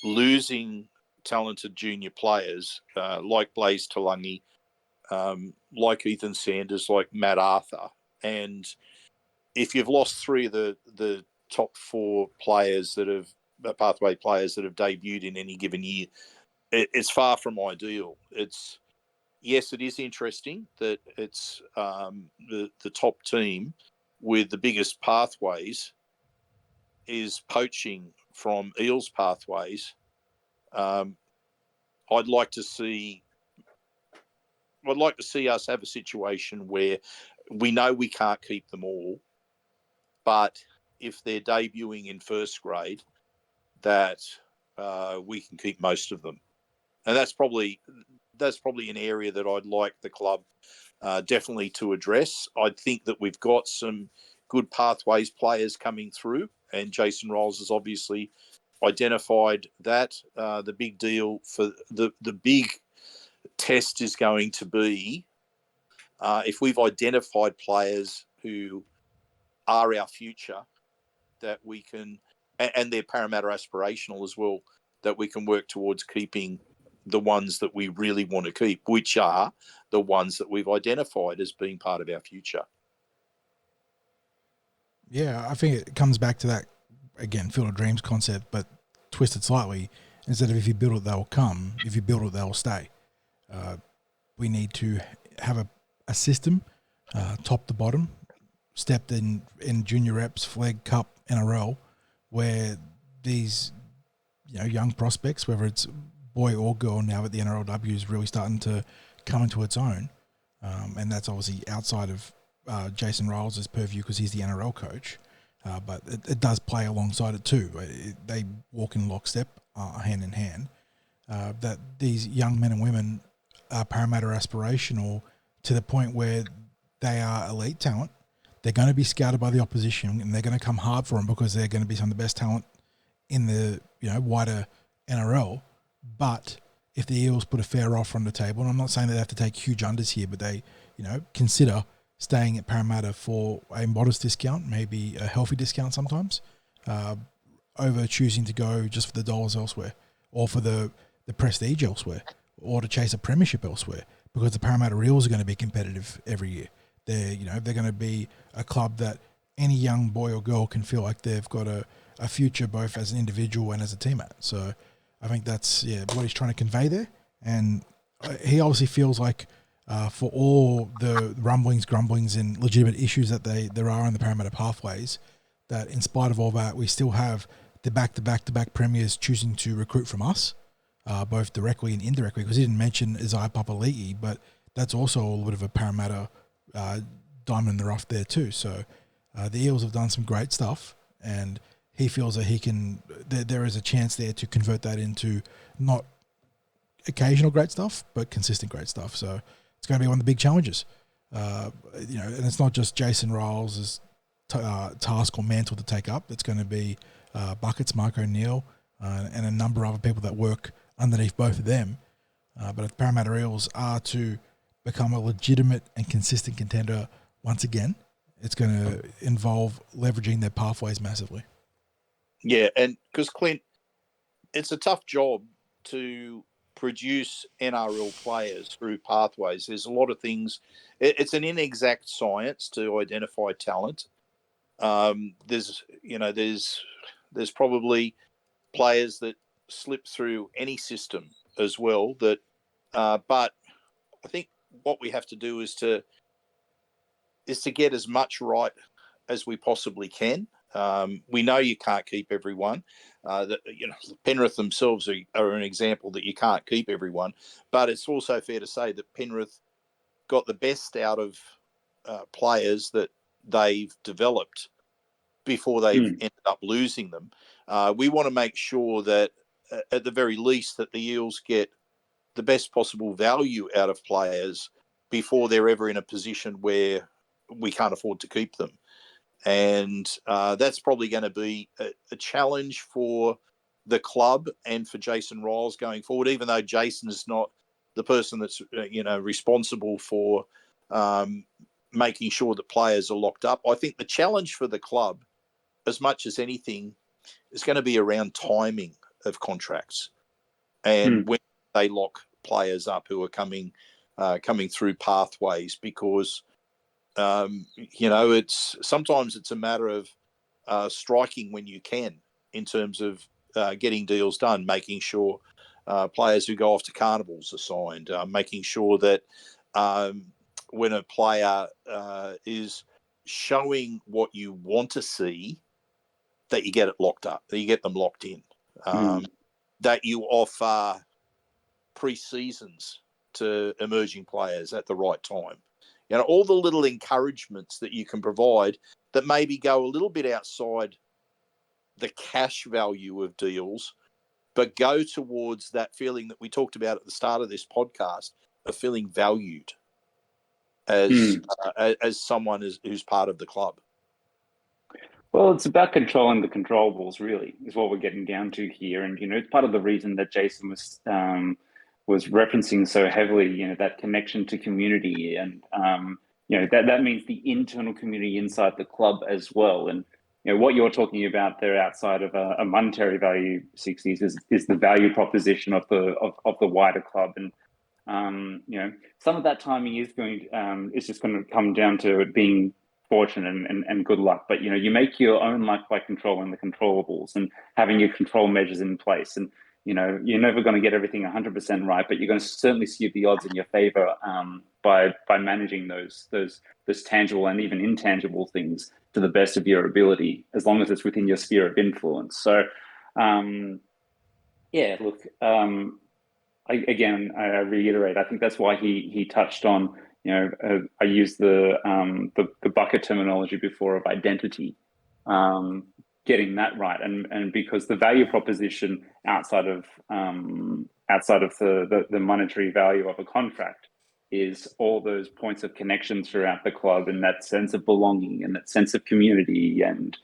losing talented junior players like Blaze Talangi, like Ethan Sanders, like Matt Arthur. And if you've lost three of the top four players pathway players that have debuted in any given year, it's far from ideal. Yes, it is interesting that it's the top team with the biggest pathways is poaching from Eels Pathways. I'd like to see us have a situation where we know we can't keep them all, but if they're debuting in first grade, that we can keep most of them, and that's probably an area that I'd like the club definitely to address. I think that we've got some good pathways players coming through, and Jason Ryles has obviously identified that. The big deal for the big test is going to be if we've identified players who are our future, that we can, and they're Parramatta aspirational as well, that we can work towards keeping the ones that we really want to keep, which are the ones that we've identified as being part of our future.
Yeah, I think it comes back to that, again, Field of Dreams concept, but twisted slightly. Instead of if you build it, they'll come. If you build it, they'll stay. We need to have a system, top to bottom, stepped in junior reps, flag, cup, NRL, where these young prospects, whether it's boy or girl now at the NRLW, is really starting to come into its own. And that's obviously outside of Jason Ryles' purview because he's the NRL coach. But it does play alongside it too. They walk in lockstep, hand in hand. That these young men and women are Parramatta aspirational to the point where they are elite talent. They're going to be scouted by the opposition, and they're going to come hard for them because they're going to be some of the best talent in the wider NRL. But if the Eels put a fair offer on the table, and I'm not saying that they have to take huge unders here, but they consider staying at Parramatta for a modest discount, maybe a healthy discount sometimes, over choosing to go just for the dollars elsewhere, or for the prestige elsewhere, or to chase a premiership elsewhere, because the Parramatta Eels are going to be competitive every year. They're going to be a club that any young boy or girl can feel like they've got a future both as an individual and as a teammate. So I think that's what he's trying to convey there. And he obviously feels like for all the rumblings, grumblings, and legitimate issues that there are in the Parramatta Pathways, that in spite of all that, we still have the back-to-back premiers choosing to recruit from us, both directly and indirectly, because he didn't mention Isaiah Papali'i, but that's also a little bit of a Parramatta diamond in the rough there too. So the Eels have done some great stuff, and he feels that there is a chance there to convert that into not occasional great stuff, but consistent great stuff. So it's going to be one of the big challenges. And it's not just Jason Ryles' task or mantle to take up. It's going to be Buckets, Mark O'Neill, and a number of other people that work underneath both of them. But if the Parramatta Eels are to become a legitimate and consistent contender once again, it's going to involve leveraging their pathways massively.
Yeah, and because Clint, it's a tough job to produce NRL players through pathways. There's a lot of things. It's an inexact science to identify talent. There's probably players that slip through any system as well. But I think what we have to do is to get as much right as we possibly can. We know you can't keep everyone. Penrith themselves are an example that you can't keep everyone. But it's also fair to say that Penrith got the best out of players that they've developed before they've ended up losing them. We want to make sure that, at the very least, that the Eels get the best possible value out of players before they're ever in a position where we can't afford to keep them. And that's probably going to be a challenge for the club and for Jason Ryles going forward, even though Jason is not the person that's responsible for making sure that players are locked up. I think the challenge for the club, as much as anything, is going to be around timing of contracts and when they lock players up who are coming through pathways, because sometimes it's a matter of striking when you can in terms of getting deals done, making sure players who go off to carnivals are signed, making sure that when a player is showing what you want to see, that you get it locked up, that you get them locked in, that you offer pre-seasons to emerging players at the right time. All the little encouragements that you can provide that maybe go a little bit outside the cash value of deals, but go towards that feeling that we talked about at the start of this podcast of feeling valued as someone who's part of the club.
Well, it's about controlling the controllables, really, is what we're getting down to here. And, it's part of the reason that Jason was referencing so heavily, that connection to community. And, that means the internal community inside the club as well. And, what you're talking about there outside of a monetary value, Sixties, is the value proposition of the wider club. And, some of that timing is just going to come down to it being fortune and good luck. But, you make your own luck by controlling the controllables and having your control measures in place. And, you're never going to get everything 100% right, but you're going to certainly skew the odds in your favor by managing those tangible and even intangible things to the best of your ability, as long as it's within your sphere of influence. So, I reiterate, I think that's why he touched on, I used the bucket terminology before of identity, getting that right, and because the value proposition outside of the monetary value of a contract is all those points of connection throughout the club, and that sense of belonging and that sense of community and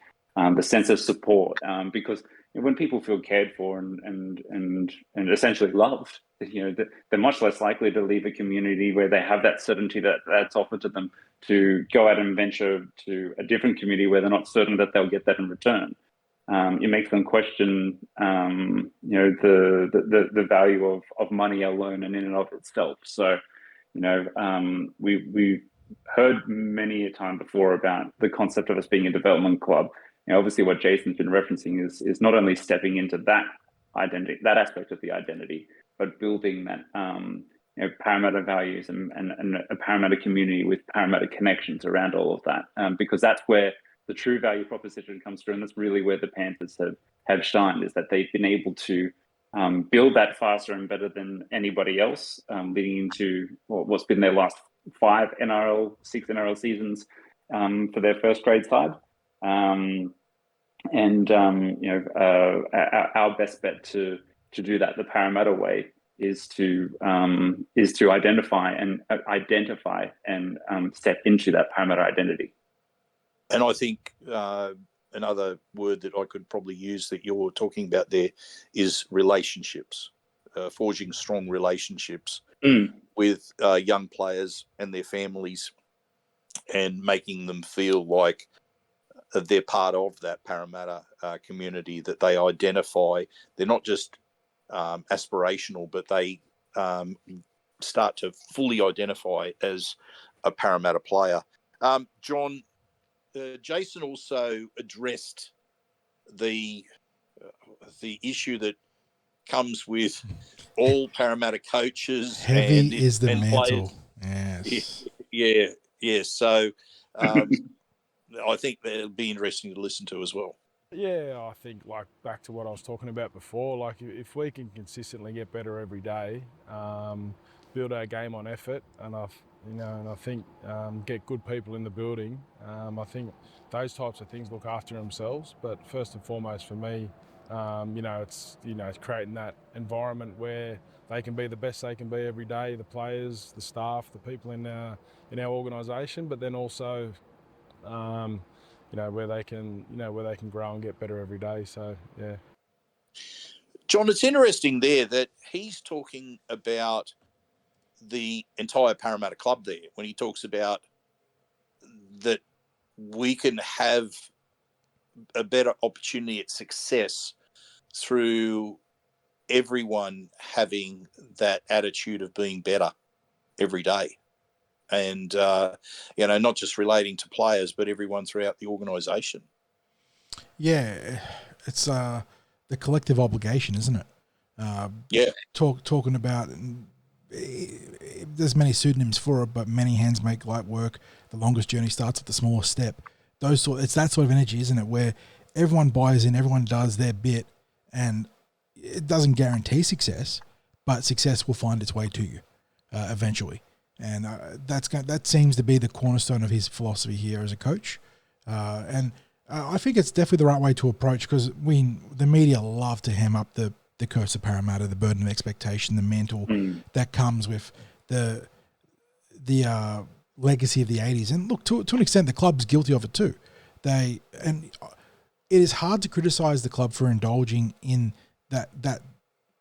the sense of support, because when people feel cared for and essentially loved, they're much less likely to leave a community where they have that certainty that's offered to them to go out and venture to a different community where they're not certain that they'll get that in return. It makes them question, the value of money alone and in and of itself. So, we've heard many a time before about the concept of us being a development club. Obviously what Jason's been referencing is not only stepping into that identity, that aspect of the identity, but building that Parramatta values and a Parramatta community with Parramatta connections around all of that, because that's where the true value proposition comes through, and that's really where the Panthers have shined, is that they've been able to build that faster and better than anybody else, leading into what's been their last 6 NRL seasons for their first grade side. And our best bet to do that the Parramatta way is to identify and step into that Parramatta identity.
And I think another word that I could probably use that you're talking about there is relationships, forging strong relationships with young players and their families, and making them feel like they're part of that Parramatta community, that they identify. They're not just aspirational, but they start to fully identify as a Parramatta player. John, Jason also addressed the issue that comes with all Parramatta coaches.
Heavy is the
and
mantle.
players.
Yes.
Yeah. So I think that'll be interesting to listen to as well.
Yeah, I think like back to what I was talking about before, like if we can consistently get better every day, build our game on effort, and I think get good people in the building. I think those types of things look after themselves. But first and foremost for me, it's creating that environment where they can be the best they can be every day. The players, the staff, the people in our organisation, but then also, where they can grow and get better every day. So yeah.
John, it's interesting there that he's talking about the entire Parramatta club there when he talks about that we can have a better opportunity at success through everyone having that attitude of being better every day. And, not just relating to players, but everyone throughout the organisation.
Yeah, it's the collective obligation, isn't it? Talking about, there's many pseudonyms for it, but many hands make light work. The longest journey starts at the smallest step. It's that sort of energy, isn't it? Where everyone buys in, everyone does their bit, and it doesn't guarantee success, but success will find its way to you eventually. And that seems to be the cornerstone of his philosophy here as a coach. And I think it's definitely the right way to approach, because the media love to hem up the curse of Parramatta, the burden of expectation, the mantle that comes with the legacy of the 80s. And look, to an extent, the club's guilty of it too. It is hard to criticize the club for indulging in that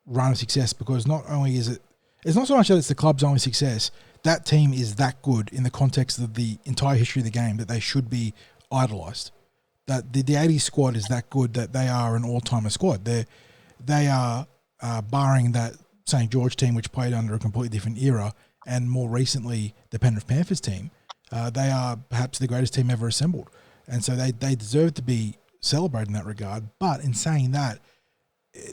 run of success, because not only is it's not so much that it's the club's only success. That team is that good in the context of the entire history of the game that they should be idolised. That the 80s squad is that good that they are an all-timer squad. They are barring that St. George team, which played under a completely different era, and more recently the Penrith Panthers team, they are perhaps the greatest team ever assembled. And so they deserve to be celebrated in that regard. But in saying that,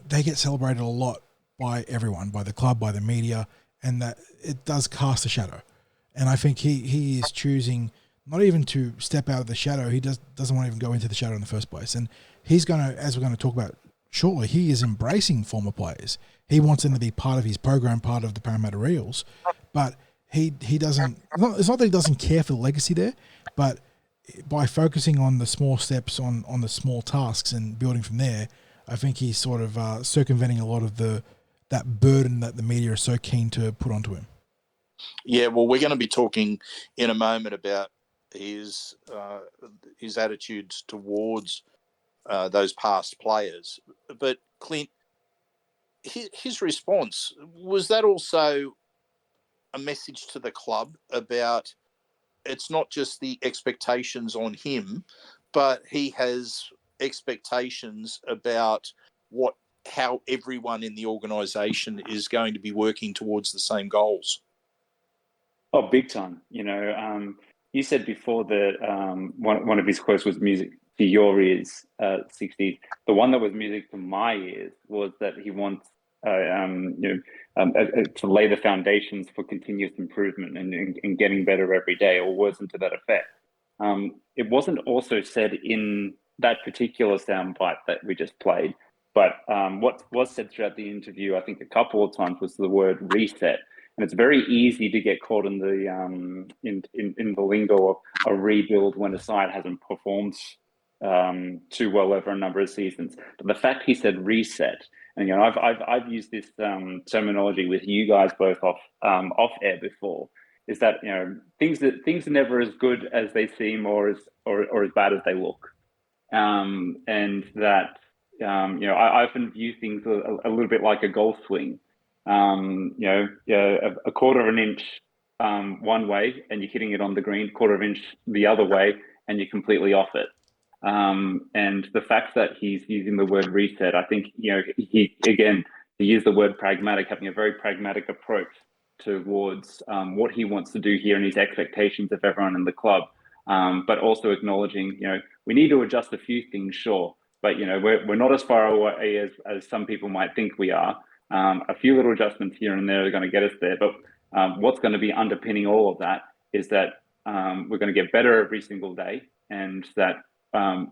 they get celebrated a lot by everyone, by the club, by the media, and that it does cast a shadow. And I think he is choosing not even to step out of the shadow. He doesn't want to even go into the shadow in the first place. And he's going to, as we're going to talk about shortly, he is embracing former players. He wants them to be part of his program, part of the Parramatta Eels. But he doesn't, it's not that he doesn't care for the legacy there, but by focusing on the small steps, on the small tasks and building from there, I think he's sort of circumventing a lot of that burden that the media are so keen to put onto him.
Yeah, well, we're going to be talking in a moment about his attitudes towards those past players. But Clint, his response, was that also a message to the club about it's not just the expectations on him, but he has expectations about how everyone in the organisation is going to be working towards the same goals?
Oh, big time. You said before that one of his quotes was music to your ears, 60s. The one that was music to my ears was that he wants to lay the foundations for continuous improvement and getting better every day, or words to that effect. It wasn't also said in that particular soundbite that we just played, but what was said throughout the interview, I think a couple of times, was the word reset. And it's very easy to get caught in the in the lingo of a rebuild when a side hasn't performed too well over a number of seasons. But the fact he said reset, and you know, I've used this terminology with you guys both off air before, is that you know things are never as good as they seem or as bad as they look, and that you know I often view things a little bit like a golf swing. You know, a quarter of an inch one way and you're hitting it on the green, quarter of an inch the other way and you're completely off it. And the fact that he's using the word reset, I think, you know, he used the word pragmatic, having a very pragmatic approach towards what he wants to do here and his expectations of everyone in the club, but also acknowledging, you know, we need to adjust a few things, sure, but, you know, we're not as far away as some people might think we are. A few little adjustments here and there are going to get us there, but what's going to be underpinning all of that is that we're going to get better every single day, and that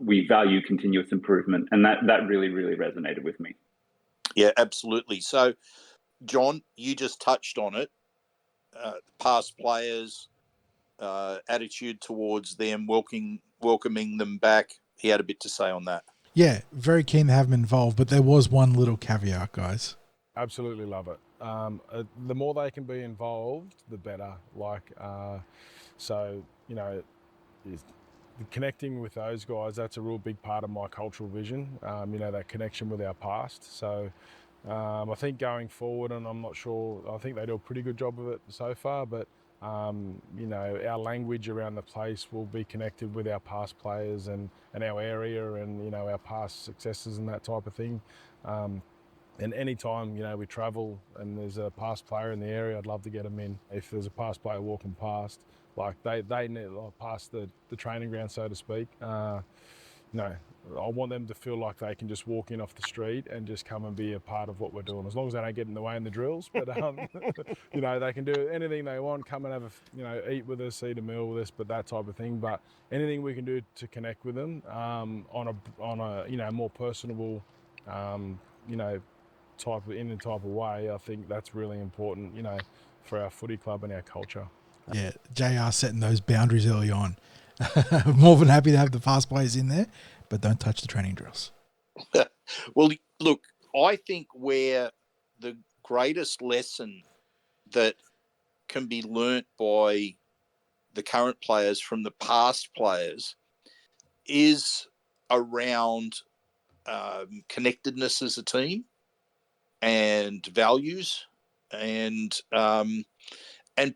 we value continuous improvement, and that really resonated with me.
Yeah, absolutely. So, John, you just touched on it. Past players, attitude towards them, welcoming them back. He had a bit to say on that.
Yeah, very keen to have him involved, but there was one little caveat, guys.
Absolutely love it. The more they can be involved, the better. So, you know, connecting with those guys, that's a real big part of my cultural vision, you know, that connection with our past. So I think going forward, and I'm not sure, I think they do a pretty good job of it so far, but, you know, our language around the place will be connected with our past players and our area and, you know, our past successes and that type of thing. And anytime, you know, we travel and there's a past player in the area, I'd love to get them in. If there's a past player walking past, like they need past the training ground, so to speak. No, I want them to feel like they can just walk in off the street and just come and be a part of what we're doing, as long as they don't get in the way in the drills. But you know, they can do anything they want. Come and have eat with us, eat a meal with us, but that type of thing. But anything we can do to connect with them on a you know, more personable you know, type of way, I think that's really important, you know, for our footy club and our culture.
Yeah, JR setting those boundaries early on. More than happy to have the fast players in there, but don't touch the training drills.
Well, look, I think where the greatest lesson that can be learnt by the current players from the past players is around connectedness as a team and values, and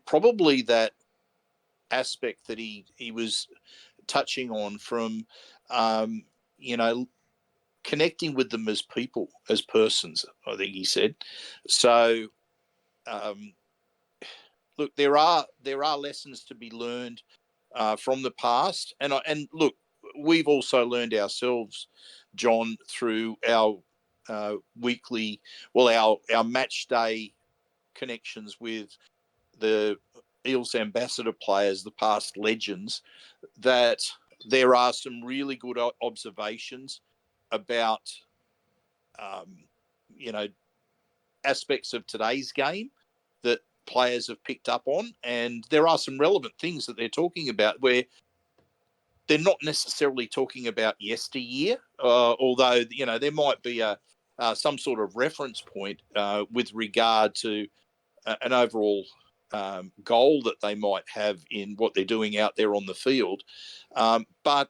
probably that aspect that he was touching on from you know, connecting with them as people, as persons, I think he said. So look, there are lessons to be learned from the past, and look, we've also learned ourselves, John, through our weekly, well, our match day connections with the Eels ambassador players, the past legends, that there are some really good observations about, you know, aspects of today's game that players have picked up on, and there are some relevant things that they're talking about where they're not necessarily talking about yesteryear, although, you know, there might be some sort of reference point with regard to an overall goal that they might have in what they're doing out there on the field. But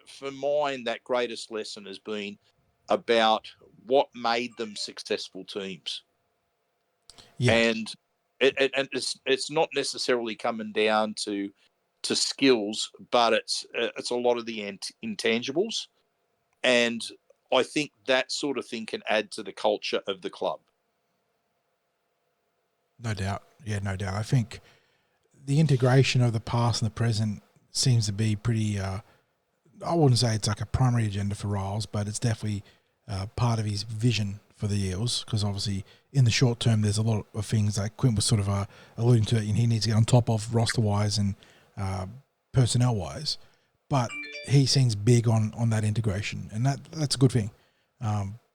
for mine, that greatest lesson has been about what made them successful teams. Yeah. And it's not necessarily coming down to skills, but it's a lot of the intangibles. And I think that sort of thing can add to the culture of the club.
No doubt. Yeah, no doubt. I think the integration of the past and the present seems to be pretty, I wouldn't say it's like a primary agenda for Ryles, but it's definitely part of his vision for the Eels, because obviously in the short term there's a lot of things that Quint was sort of alluding to, and he needs to get on top of roster-wise and personnel-wise, but he seems big on that integration, and that's a good thing.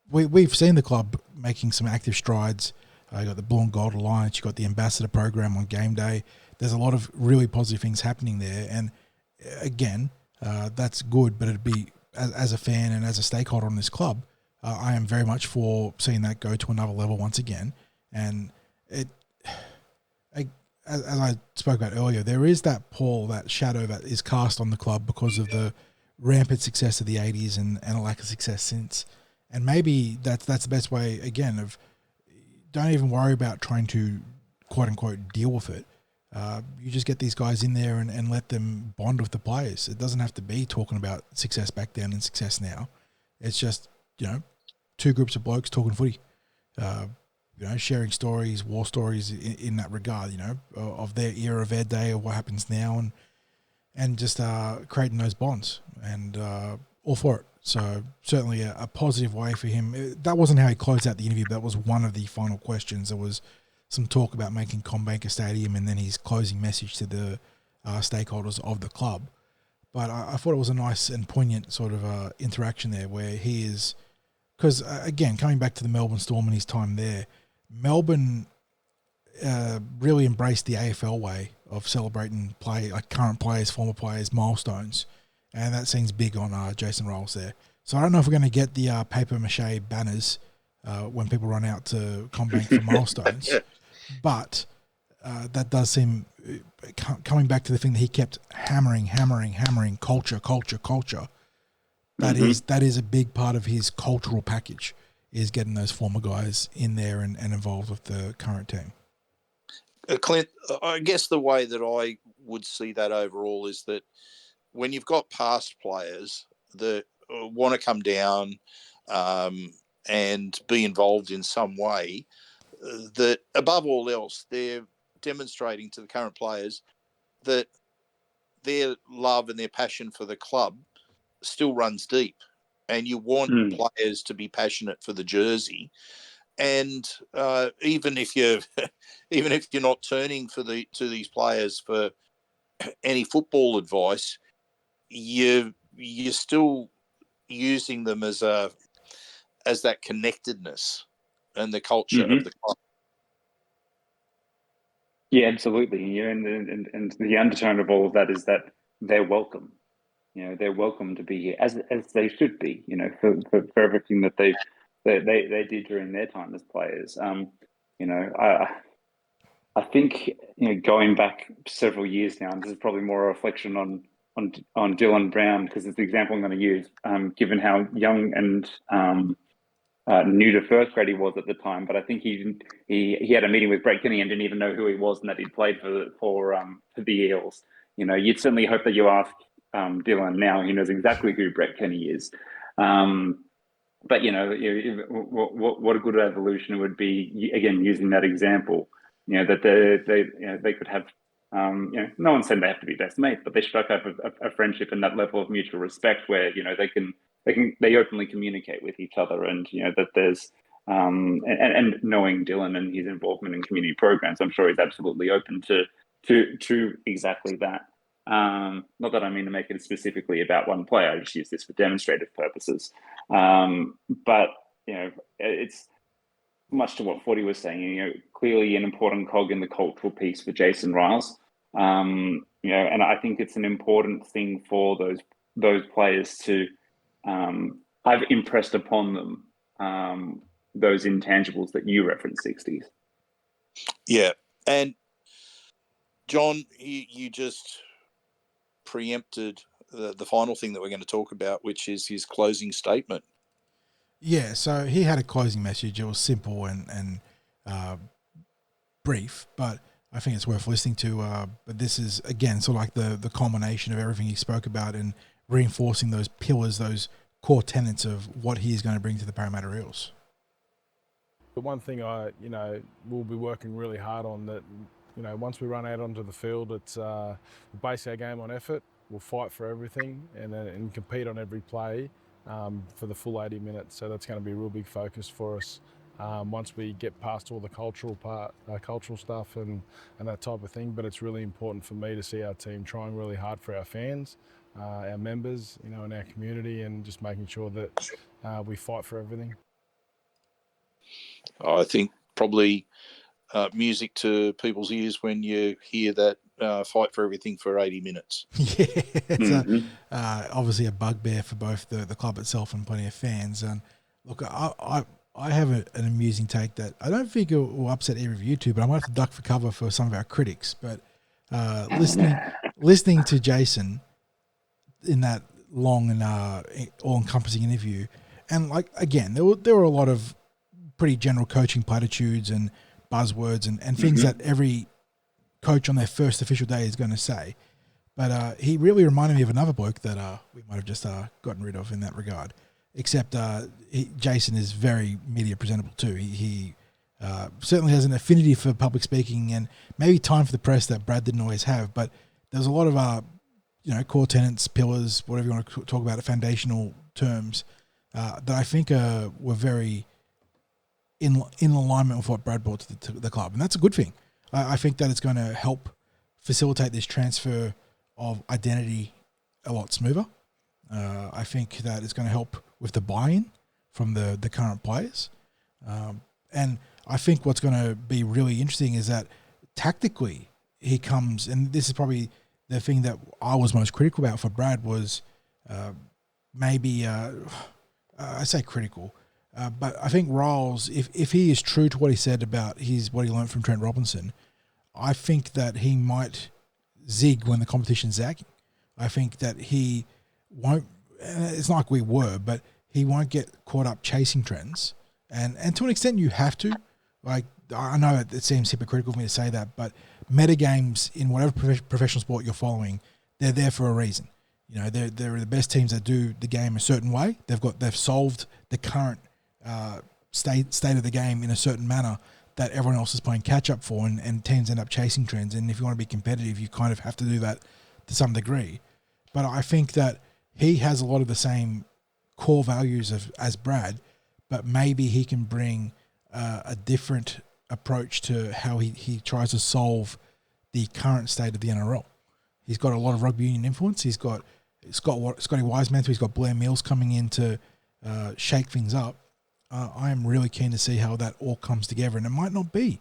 We've seen the club making some active strides. You got the Blue and Gold Alliance, you got the Ambassador Program on game day. There's a lot of really positive things happening there, and again, that's good, but it'd be as a fan and as a stakeholder in this club, I am very much for seeing that go to another level once again. And as I spoke about earlier, there is that pall, that shadow that is cast on the club because of the rampant success of the 80s and a lack of success since. And maybe that's the best way, again, of don't even worry about trying to, quote unquote, deal with it. You just get these guys in there and let them bond with the players. It doesn't have to be talking about success back then and success now. It's just, two groups of blokes talking footy, sharing stories, war stories in that regard, of their era, of their day, of what happens now, and just creating those bonds, and all for it. So certainly a positive way for him. That wasn't how he closed out the interview, but that was one of the final questions. There was some talk about making CommBank a stadium, and then his closing message to the stakeholders of the club. But I thought it was a nice and poignant sort of interaction there, where he is, because again, coming back to the Melbourne Storm and his time there, Melbourne really embraced the AFL way of celebrating current players, former players, milestones, and that seems big on Jason Ryles there. So I don't know if we're going to get the paper mache banners when people run out to CommBank for milestones. But that does seem, coming back to the thing that he kept hammering, culture. That is a big part of his cultural package, is getting those former guys in there and involved with the current team.
Clint, I guess the way that I would see that overall is that when you've got past players that want to come down and be involved in some way, that above all else, they're demonstrating to the current players that their love and their passion for the club still runs deep, and you want players to be passionate for the jersey. And even if you're not turning to these players for any football advice, you're still using them as that connectedness and the culture of the club.
Yeah, absolutely. And the undertone of all of that is that they're welcome. They're welcome to be here, as they should be. For everything that they did during their time as players. I think going back several years now, and this is probably more a reflection on Dylan Brown, because it's the example I'm going to use, given how young and new to first grade he was at the time. But I think he had a meeting with Brett Kenny and didn't even know who he was and that he'd played for the Eels. You'd certainly hope that you ask Dylan now, he knows exactly who Brett Kenny is. But what a good evolution it would be, again, using that example, that they could have, no one said they have to be best mates, but they should have a friendship and that level of mutual respect where they openly communicate with each other, and that there's and knowing Dylan and his involvement in community programs, I'm sure he's absolutely open to exactly that. Not that I mean to make it specifically about one player. I just use this for demonstrative purposes. But it's much to what Forty was saying. Clearly an important cog in the cultural piece for Jason Ryles. And I think it's an important thing for those players to have impressed upon them those intangibles that you referenced, Sixties.
Yeah, and John, you just preempted the final thing that we're going to talk about, which is his closing statement.
Yeah, so he had a closing message. It was simple and brief, but I think it's worth listening to. But this is, again, sort of like the culmination of everything he spoke about and reinforcing those pillars, those core tenets of what he is going to bring to the Parramatta Eels.
The one thing we'll be working really hard on, that once we run out onto the field, it's we'll base our game on effort. We'll fight for everything and compete on every play for the full 80 minutes. So that's going to be a real big focus for us once we get past all the cultural stuff and that type of thing. But it's really important for me to see our team trying really hard for our fans, our members, in our community, and just making sure that we fight for everything.
I think probably music to people's ears when you hear that fight for everything for 80 minutes.
Yeah, it's obviously a bugbear for both the club itself and plenty of fans. And look, I have an amusing take that I don't think it will upset either of you two, but I might have to duck for cover for some of our critics. But listening to Jason in that long and all-encompassing interview, and like again, there were a lot of pretty general coaching platitudes and buzzwords and things that every coach on their first official day is going to say. But he really reminded me of another bloke that we might have just gotten rid of in that regard. Except Jason is very media presentable too. He certainly has an affinity for public speaking and maybe time for the press that Brad didn't always have. But there's a lot of core tenets, pillars, whatever you want to talk about, foundational terms that I think were very in alignment with what Brad brought to the club, and that's a good thing. I think that it's going to help facilitate this transfer of identity a lot smoother. I think that it's going to help with the buy-in from the current players. And I think what's going to be really interesting is that tactically he comes, and this is probably the thing that I was most critical about for Brad was I say critical, but I think Ryles, if he is true to what he said about what he learned from Trent Robinson, I think that he might zig when the competition's zagging. I think that he won't, it's not like we were, but he won't get caught up chasing trends. And to an extent you have to. Like, I know it seems hypocritical for me to say that, but metagames in whatever professional sport you're following, they're there for a reason. You know, they're the best teams that do the game a certain way. They've solved the current state of the game in a certain manner that everyone else is playing catch up for, and teams end up chasing trends. And if you want to be competitive, you kind of have to do that to some degree. But I think that he has a lot of the same core values as Brad, but maybe he can bring a different approach to how he tries to solve the current state of the NRL. He's got a lot of rugby union influence. He's got Scotty Wiseman, he's got Blair Mills coming in to shake things up. I am really keen to see how that all comes together, and it might not be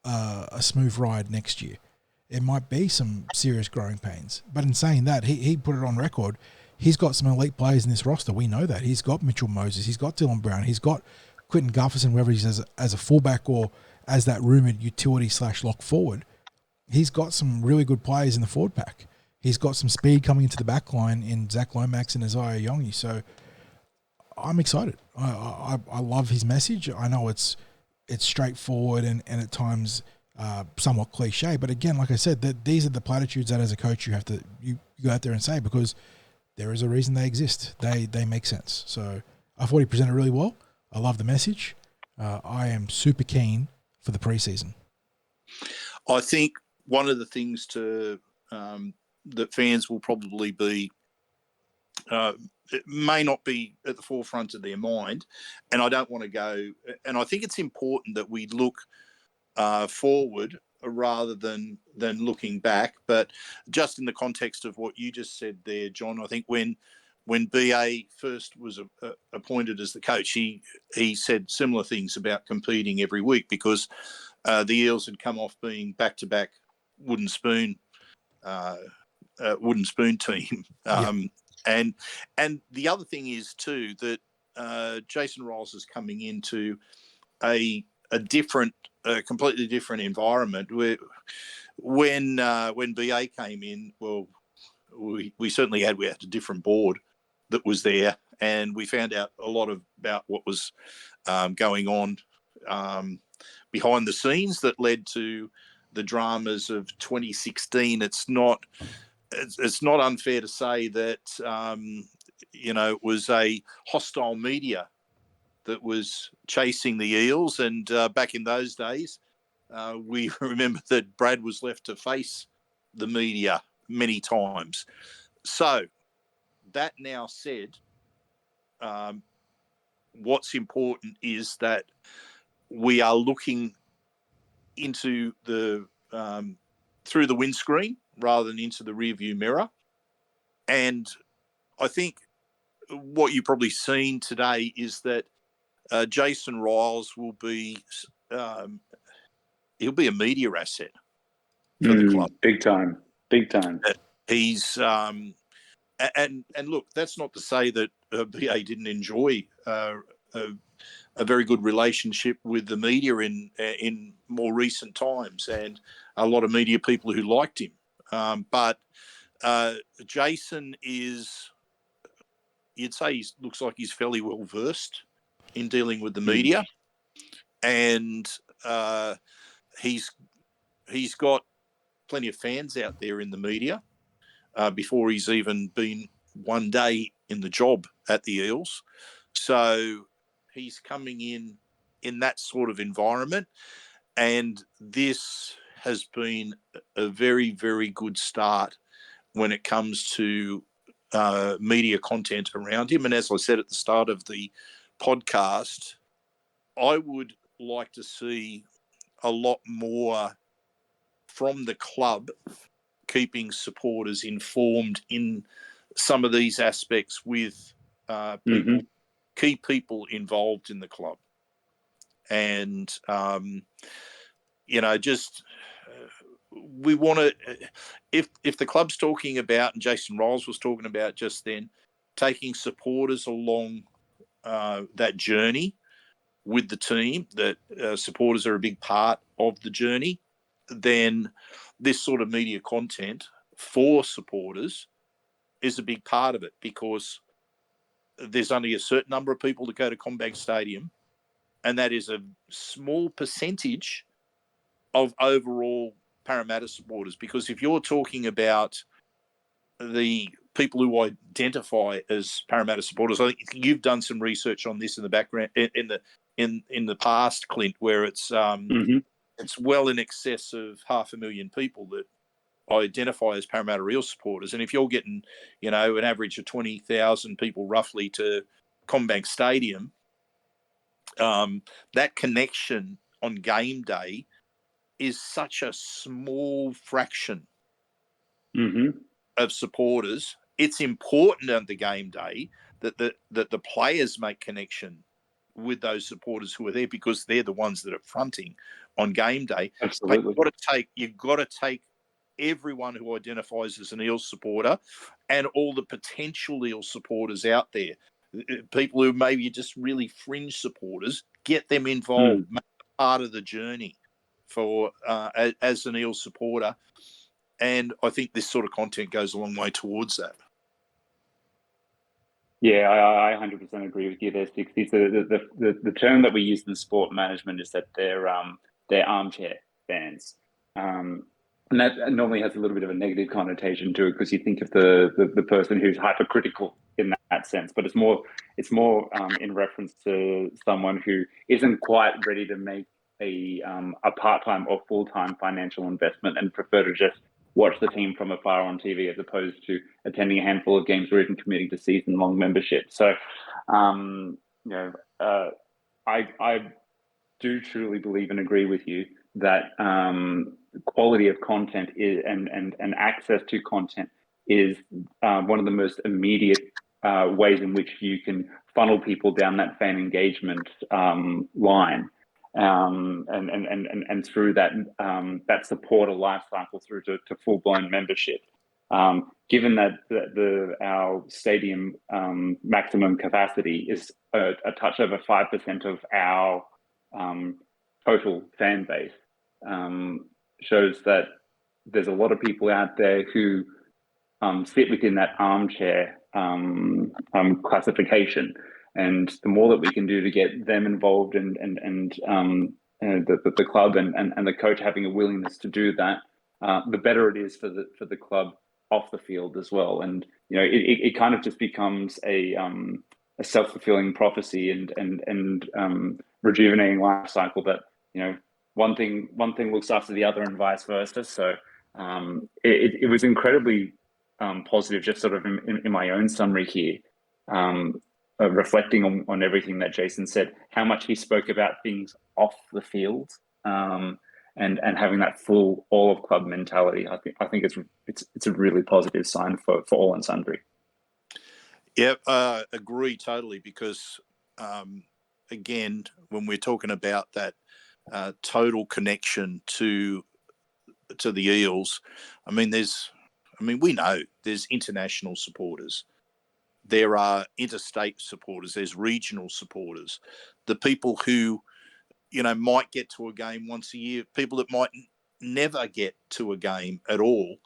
a smooth ride next year. It might be some serious growing pains. But in saying that, he put it on record. He's got some elite players in this roster. We know that. He's got Mitchell Moses. He's got Dylan Brown. He's got Quinton Gufferson, whether he's as a fullback or as that rumoured utility/lock forward. He's got some really good players in the forward pack. He's got some speed coming into the back line in Zach Lomax and Isaiah Iongi. So I'm excited. I love his message. I know it's straightforward and at times somewhat cliche. But again, like I said, these are the platitudes that as a coach you go out there and say, because there is a reason they exist. They make sense. So I thought he presented really well. I love the message. I am super keen for the preseason.
I think one of the things that fans will probably be, it may not be at the forefront of their mind, and I don't want to go, and I think it's important that we look forward rather than looking back. But just in the context of what you just said there, John, I think when BA first was appointed as the coach, he said similar things about competing every week, because the Eels had come off being back-to-back wooden spoon team. And the other thing is too that Jason Ryles is coming into a completely different environment. Where when BA came in, well, we certainly had a different board that was there, and we found out a lot about what was going on behind the scenes that led to the dramas of 2016. It's not unfair to say that it was a hostile media that was chasing the Eels, and back in those days, we remember that Brad was left to face the media many times. So that now said, what's important is that we are looking into through the windscreen rather than into the rearview mirror. And I think what you've probably seen today is that Jason Ryles will be he'll be a media asset. for the club.
Big time.
He's and look, that's not to say that BA didn't enjoy a very good relationship with the media in more recent times, and a lot of media people who liked him. But Jason is, you'd say he looks like he's fairly well versed in dealing with the media, and he's got plenty of fans out there in the media before he's even been one day in the job at the Eels. So he's coming in that sort of environment, and this has been a very, very good start when it comes to media content around him. And as I said at the start of the podcast, I would like to see a lot more from the club keeping supporters informed in some of these aspects with people, key people involved in the club. And, we want to, if the club's talking about, and Jason Ryles was talking about just then, taking supporters along that journey with the team, that supporters are a big part of the journey, then this sort of media content for supporters is a big part of it, because there's only a certain number of people that go to CommBank Stadium, and that is a small percentage of overall Parramatta supporters. Because if you're talking about the people who identify as Parramatta supporters, I think you've done some research on this in the background in the past, Clint, where it's well in excess of 500,000 people that identify as Parramatta Eels supporters. And if you're getting, an average of 20,000 people roughly to CommBank Stadium, that connection on game day is such a small fraction of supporters. It's important on the game day that the players make connection with those supporters who are there, because they're the ones that are fronting on game day.
Absolutely.
But you've got to take everyone who identifies as an Eels supporter and all the potential Eels supporters out there, people who maybe just really fringe supporters, get them involved, make them part of the journey for as an Eels supporter. And I think this sort of content goes a long way towards that.
Yeah, I 100% agree with you there, Sixties. The term that we use in sport management is that they're armchair fans. And that normally has a little bit of a negative connotation to it, because you think of the person who's hypercritical in that sense. But it's more in reference to someone who isn't quite ready to make a part-time or full-time financial investment, and prefer to just watch the team from afar on TV, as opposed to attending a handful of games or even committing to season-long membership. So, I do truly believe and agree with you that quality of content is and access to content is one of the most immediate ways in which you can funnel people down that fan engagement line. And through that supporter life cycle through to full-blown membership. Given that our stadium maximum capacity is a touch over 5% of our total fan base, shows that there's a lot of people out there who sit within that armchair classification. And the more that we can do to get them involved and the club and the coach having a willingness to do that, the better it is for the club off the field as well. And it kind of just becomes a self-fulfilling prophecy and rejuvenating life cycle that one thing looks after the other and vice versa. So it was incredibly positive, just sort of in my own summary here. Reflecting on everything that Jason said, how much he spoke about things off the field, and having that full all of club mentality. I think it's a really positive sign for all and sundry.
Yeah, agree totally, because again, when we're talking about that total connection to to the Eels, we know there's international supporters. There are interstate supporters. There's regional supporters. The people who, might get to a game once a year, people that might never get to a game at all,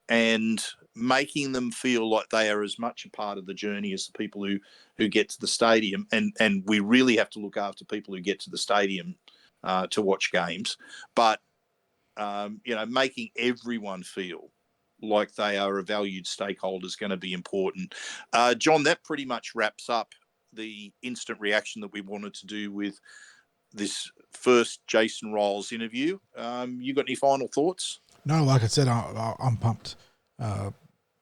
and making them feel like they are as much a part of the journey as the people who get to the stadium. And we really have to look after people who get to the stadium to watch games. But, making everyone feel like they are a valued stakeholder is going to be important. John, that pretty much wraps up the instant reaction that we wanted to do with this first Jason Ryles interview. You got any final thoughts?
No, like I said, I'm pumped.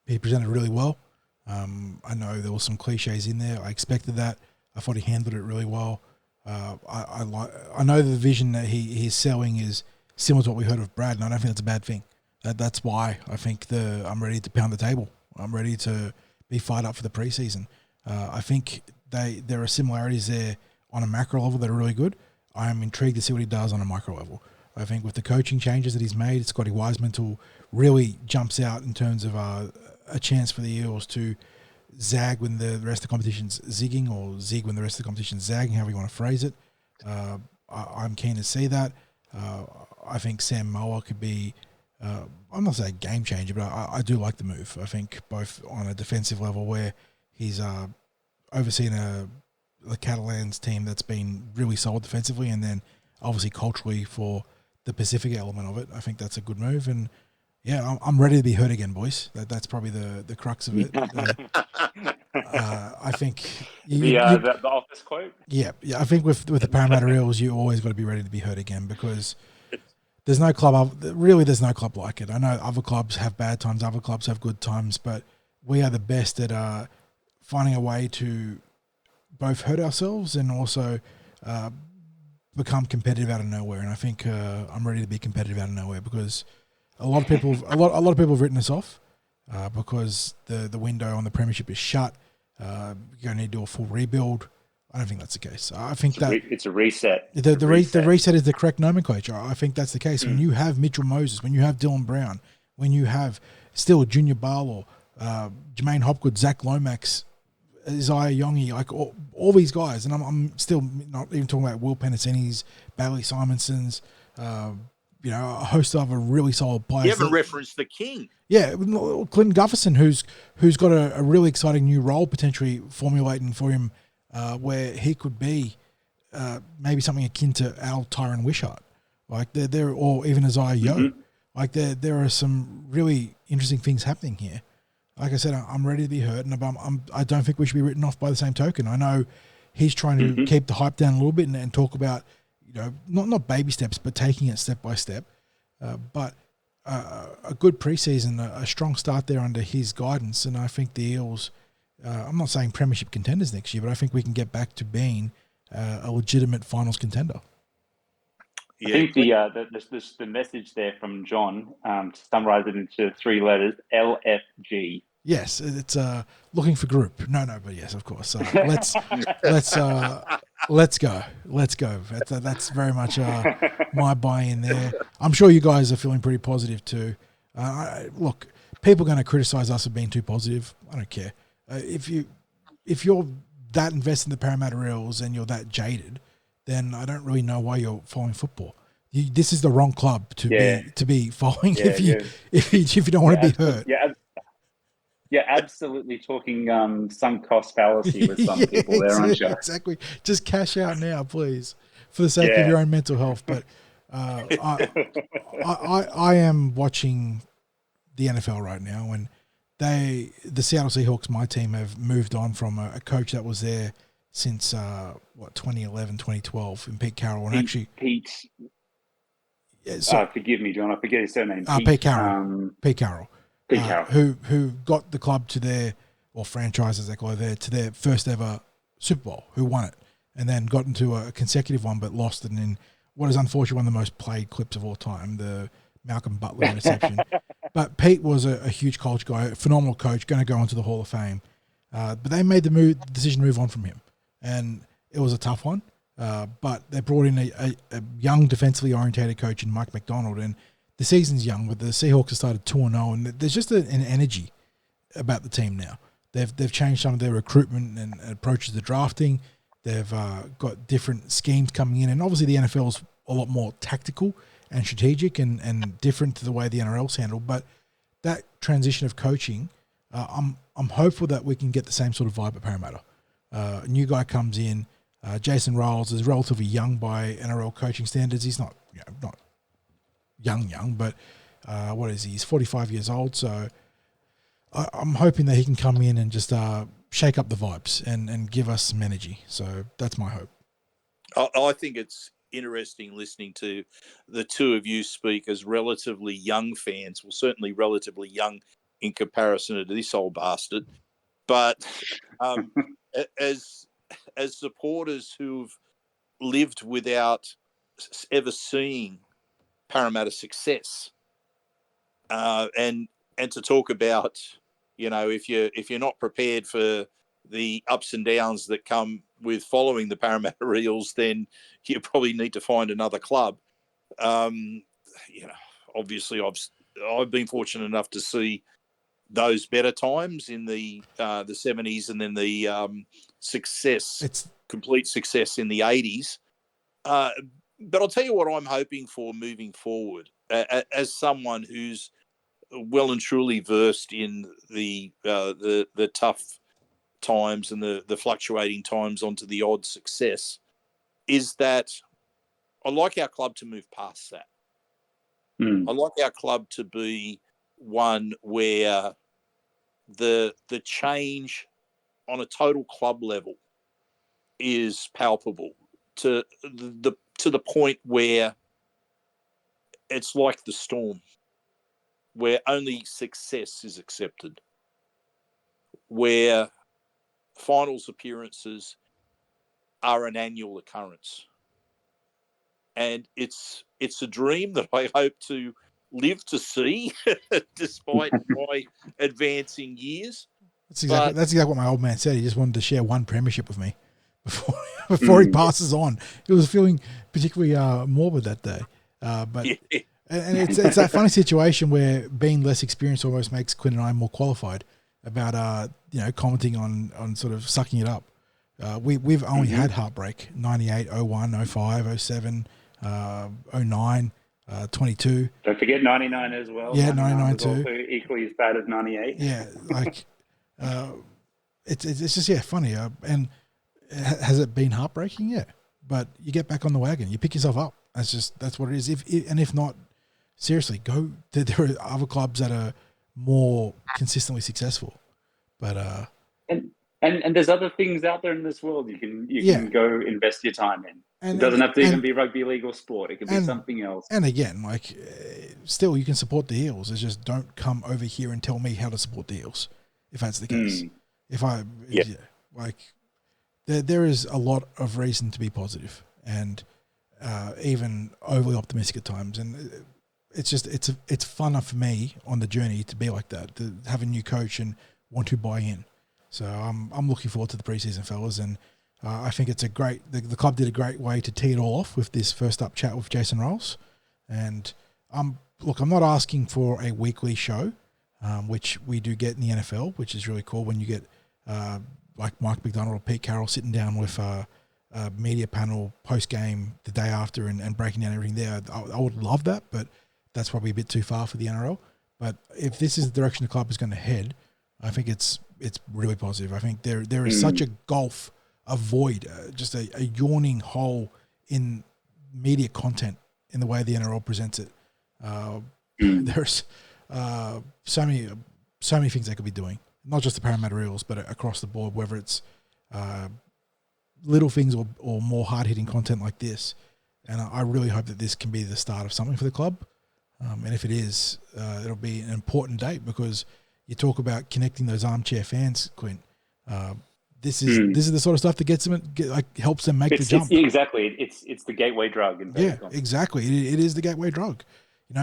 He presented really well. I know there were some cliches in there. I expected that. I thought he handled it really well. I know the vision that he's selling is similar to what we heard of Brad, and I don't think that's a bad thing. That's why I think I'm ready to pound the table. I'm ready to be fired up for the preseason. I think there are similarities there on a macro level that are really good. I am intrigued to see what he does on a micro level. I think with the coaching changes that he's made, Scotty Wiseman really jumps out in terms of a chance for the Eels to zag when the rest of the competition's zigging, or zig when the rest of the competition's zagging, however you want to phrase it. I'm keen to see that. I think Sam Moa could be, I'm not saying a game changer, but I do like the move. I think both on a defensive level where he's overseen the Catalans team that's been really solid defensively, and then obviously culturally for the Pacific element of it. I think that's a good move, and yeah, I'm ready to be hurt again, boys. That's probably the crux of it. I think
the office quote.
Yeah. I think with the Parramatta Eels, you always got to be ready to be hurt again, because there's no club like it. I know other clubs have bad times, other clubs have good times, but we are the best at finding a way to both hurt ourselves and also become competitive out of nowhere. And I think I'm ready to be competitive out of nowhere, because a lot of people have written us off because the window on the premiership is shut. You're going to need to do a full rebuild. I don't think that's the case. I think
it's a reset.
The reset is the correct nomenclature. I think that's the case. When you have Mitchell Moses, when you have Dylan Brown, when you have still Junior Barlow, Jermaine Hopgood, Zach Lomax, Isaiah Iongi, like all these guys, and I'm still not even talking about Will Pennicini's, Bailey Simonson's, a host of other really solid players.
You haven't referenced the King.
Yeah, Clinton Gufferson, who's got a really exciting new role potentially formulating for him, where he could be maybe something akin to our Tyron Wishart, like there, or even Isaiah Yo.
Mm-hmm.
Like there are some really interesting things happening here. Like I said, I'm ready to be hurt, and I don't think we should be written off by the same token. I know he's trying to keep the hype down a little bit and talk about, not baby steps, but taking it step by step. But a good preseason, a strong start there under his guidance, and I think the Eels, I'm not saying premiership contenders next year, but I think we can get back to being a legitimate finals contender.
Yeah. I think the message there from John, to summarise it into 3 letters, LFG.
Yes, it's looking for group. No, but yes, of course. Let's go. That's very much my buy-in there. I'm sure you guys are feeling pretty positive too. Look, people are going to criticize us for being too positive. I don't care. If you're that invested in the Parramatta Eels and you're that jaded, then I don't really know why you're following football. This is the wrong club to be following if you don't want to be hurt.
Yeah, absolutely talking sunk cost fallacy with some people there, aren't you?
Exactly. Just cash out now, please, for the sake of your own mental health. But I am watching the NFL right now, and the Seattle Seahawks, my team, have moved on from a coach that was there since 2011, 2012 in Pete Carroll, and
Pete. Forgive me, John. I forget his surname.
Pete Carroll. Pete Carroll. Who got the club to their, or franchise as they call it, to their first ever Super Bowl, who won it, and then got into a consecutive one but lost it in what is unfortunately one of the most played clips of all time, the Malcolm Butler interception. But Pete was a huge college guy, a phenomenal coach, going to go into the Hall of Fame. But they made the decision to move on from him, and it was a tough one. But they brought in a young defensively orientated coach in Mike McDonald, and the season's young, but the Seahawks have started 2-0, and there's just an energy about the team now. They've changed some of their recruitment and approaches to drafting. They've got different schemes coming in, and obviously the NFL's a lot more tactical and strategic and different to the way the NRL's handled. But that transition of coaching, I'm hopeful that we can get the same sort of vibe at Parramatta. A new guy comes in. Jason Ryles is relatively young by NRL coaching standards. He's not not young, but what is he? He's 45 years old. So I'm hoping that he can come in and just shake up the vibes and give us some energy. So that's my hope.
I think it's interesting listening to the two of you speak as relatively young fans. Well, certainly relatively young in comparison to this old bastard. But as supporters who've lived without ever seeing Parramatta success, and to talk about, if you're not prepared for the ups and downs that come with following the Parramatta Eels, then you probably need to find another club. Obviously I've been fortunate enough to see those better times in the 70s, and then the complete success in the 80s. But I'll tell you what I'm hoping for moving forward, as someone who's well and truly versed in the tough times and the fluctuating times onto the odd success, is that I like our club to move past that. I like our club to be one where the change on a total club level is palpable to the point where it's like the Storm, where only success is accepted, where finals appearances are an annual occurrence. And it's a dream that I hope to live to see despite my advancing years.
That's exactly what my old man said. He just wanted to share one premiership with me before he passes on. He was feeling particularly morbid that day. But it's that funny situation where being less experienced almost makes Quinn and I more qualified about commenting on sort of sucking it up. We've only had heartbreak: 98, 01, 05, 07, 09, 22.
Don't forget 99 as well.
Yeah, 99
was
too.
Also equally as bad as 98.
Yeah, it's just funny. And has it been heartbreaking? Yeah, but you get back on the wagon, you pick yourself up. That's what it is. If not, seriously, go. There are other clubs that are more consistently successful, but
and there's other things out there in this world you can go invest your time in. It doesn't have to even be rugby league or sport. It can be something else. And again,
still you can support the Eels. It's just don't come over here and tell me how to support the Eels, if that's the case. There is a lot of reason to be positive and even overly optimistic at times, and it's fun for me on the journey to be like that, to have a new coach and want to buy in. So I'm looking forward to the preseason, fellas, and I think it's the club did a great way to tee it all off with this first up chat with Jason Ryles. And I'm not asking for a weekly show, which we do get in the NFL, which is really cool when you get like Mike McDonald or Pete Carroll sitting down with a media panel post-game the day after and breaking down everything there. I would love that, but that's probably a bit too far for the NRL. But if this is the direction the club is going to head, I think it's really positive. I think there is such a gulf, a void, just a yawning hole in media content in the way the NRL presents it. There's so many things they could be doing, not just the Parramatta Eels, but across the board, whether it's little things or more hard-hitting content like this. And I really hope that this can be the start of something for the club. And if it is, it'll be an important date, because you talk about connecting those armchair fans, Clint. This is the sort of stuff that gets them, helps them make the jump.
Exactly. It's the gateway drug.
Yeah, exactly. It is the gateway drug.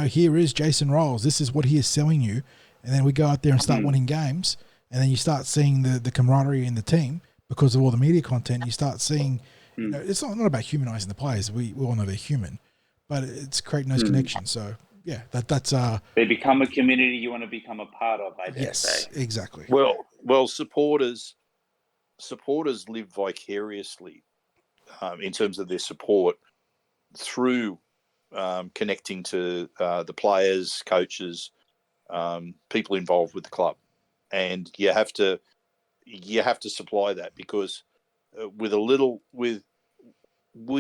Here is Jason Ryles. This is what he is selling you. And then we go out there and start winning games. And then you start seeing the camaraderie in the team because of all the media content. You start seeing, it's not about humanizing the players. We all know they're human, but it's creating those connections. So, yeah, that's
They become a community you want to become a part of, I dare say.
yes, exactly.
Well, supporters live vicariously in terms of their support through connecting to the players, coaches, people involved with the club, and you have to supply that, because we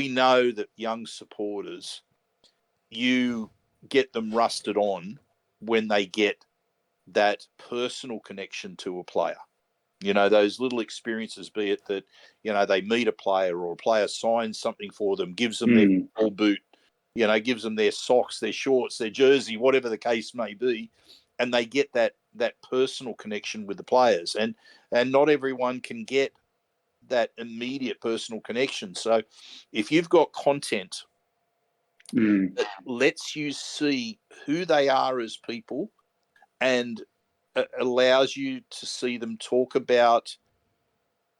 know that young supporters, you get them rusted on when they get that personal connection to a player. You know, those little experiences, be it that, you know, they meet a player or a player signs something for them, gives them their football boot, you know, gives them their socks, their shorts, their jersey, whatever the case may be, and they get that personal connection with the players. And not everyone can get that immediate personal connection. So if you've got content that lets you see who they are as people and allows you to see them talk about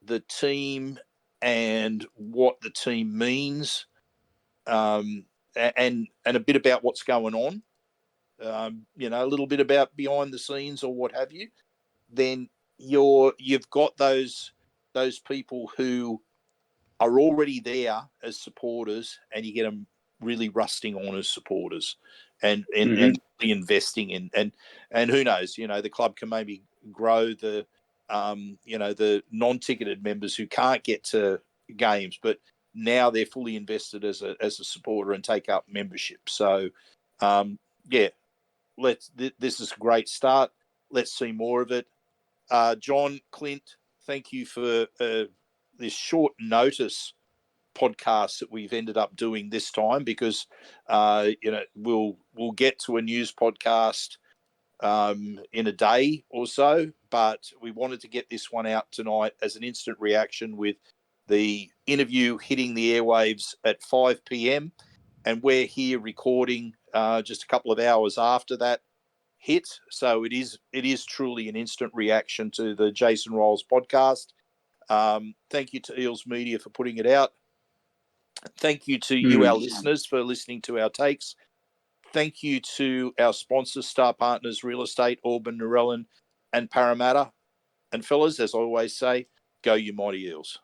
the team and what the team means, and a bit about what's going on, you know, a little bit about behind the scenes or what have you, then you've got those people who are already there as supporters, and you get them really rusting on as supporters, and really investing in, and who knows, you know, the club can maybe grow the you know, the non-ticketed members who can't get to games, but now they're fully invested as a supporter and take up membership. So yeah, this is a great start. Let's see more of it. John, Clint, thank you for this short notice podcast that we've ended up doing this time, because you know, we'll get to a news podcast in a day or so, but we wanted to get this one out tonight as an instant reaction, with the interview hitting the airwaves at 5 p.m. and we're here recording just a couple of hours after that hit. So it is truly an instant reaction to the Jason Ryles podcast. Thank you to Eels Media for putting it out. Thank you to you, our listeners, for listening to our takes. Thank you to our sponsors, Star Partners Real Estate, Auburn, Narellan, and Parramatta. And fellas, as I always say, go you mighty Eels.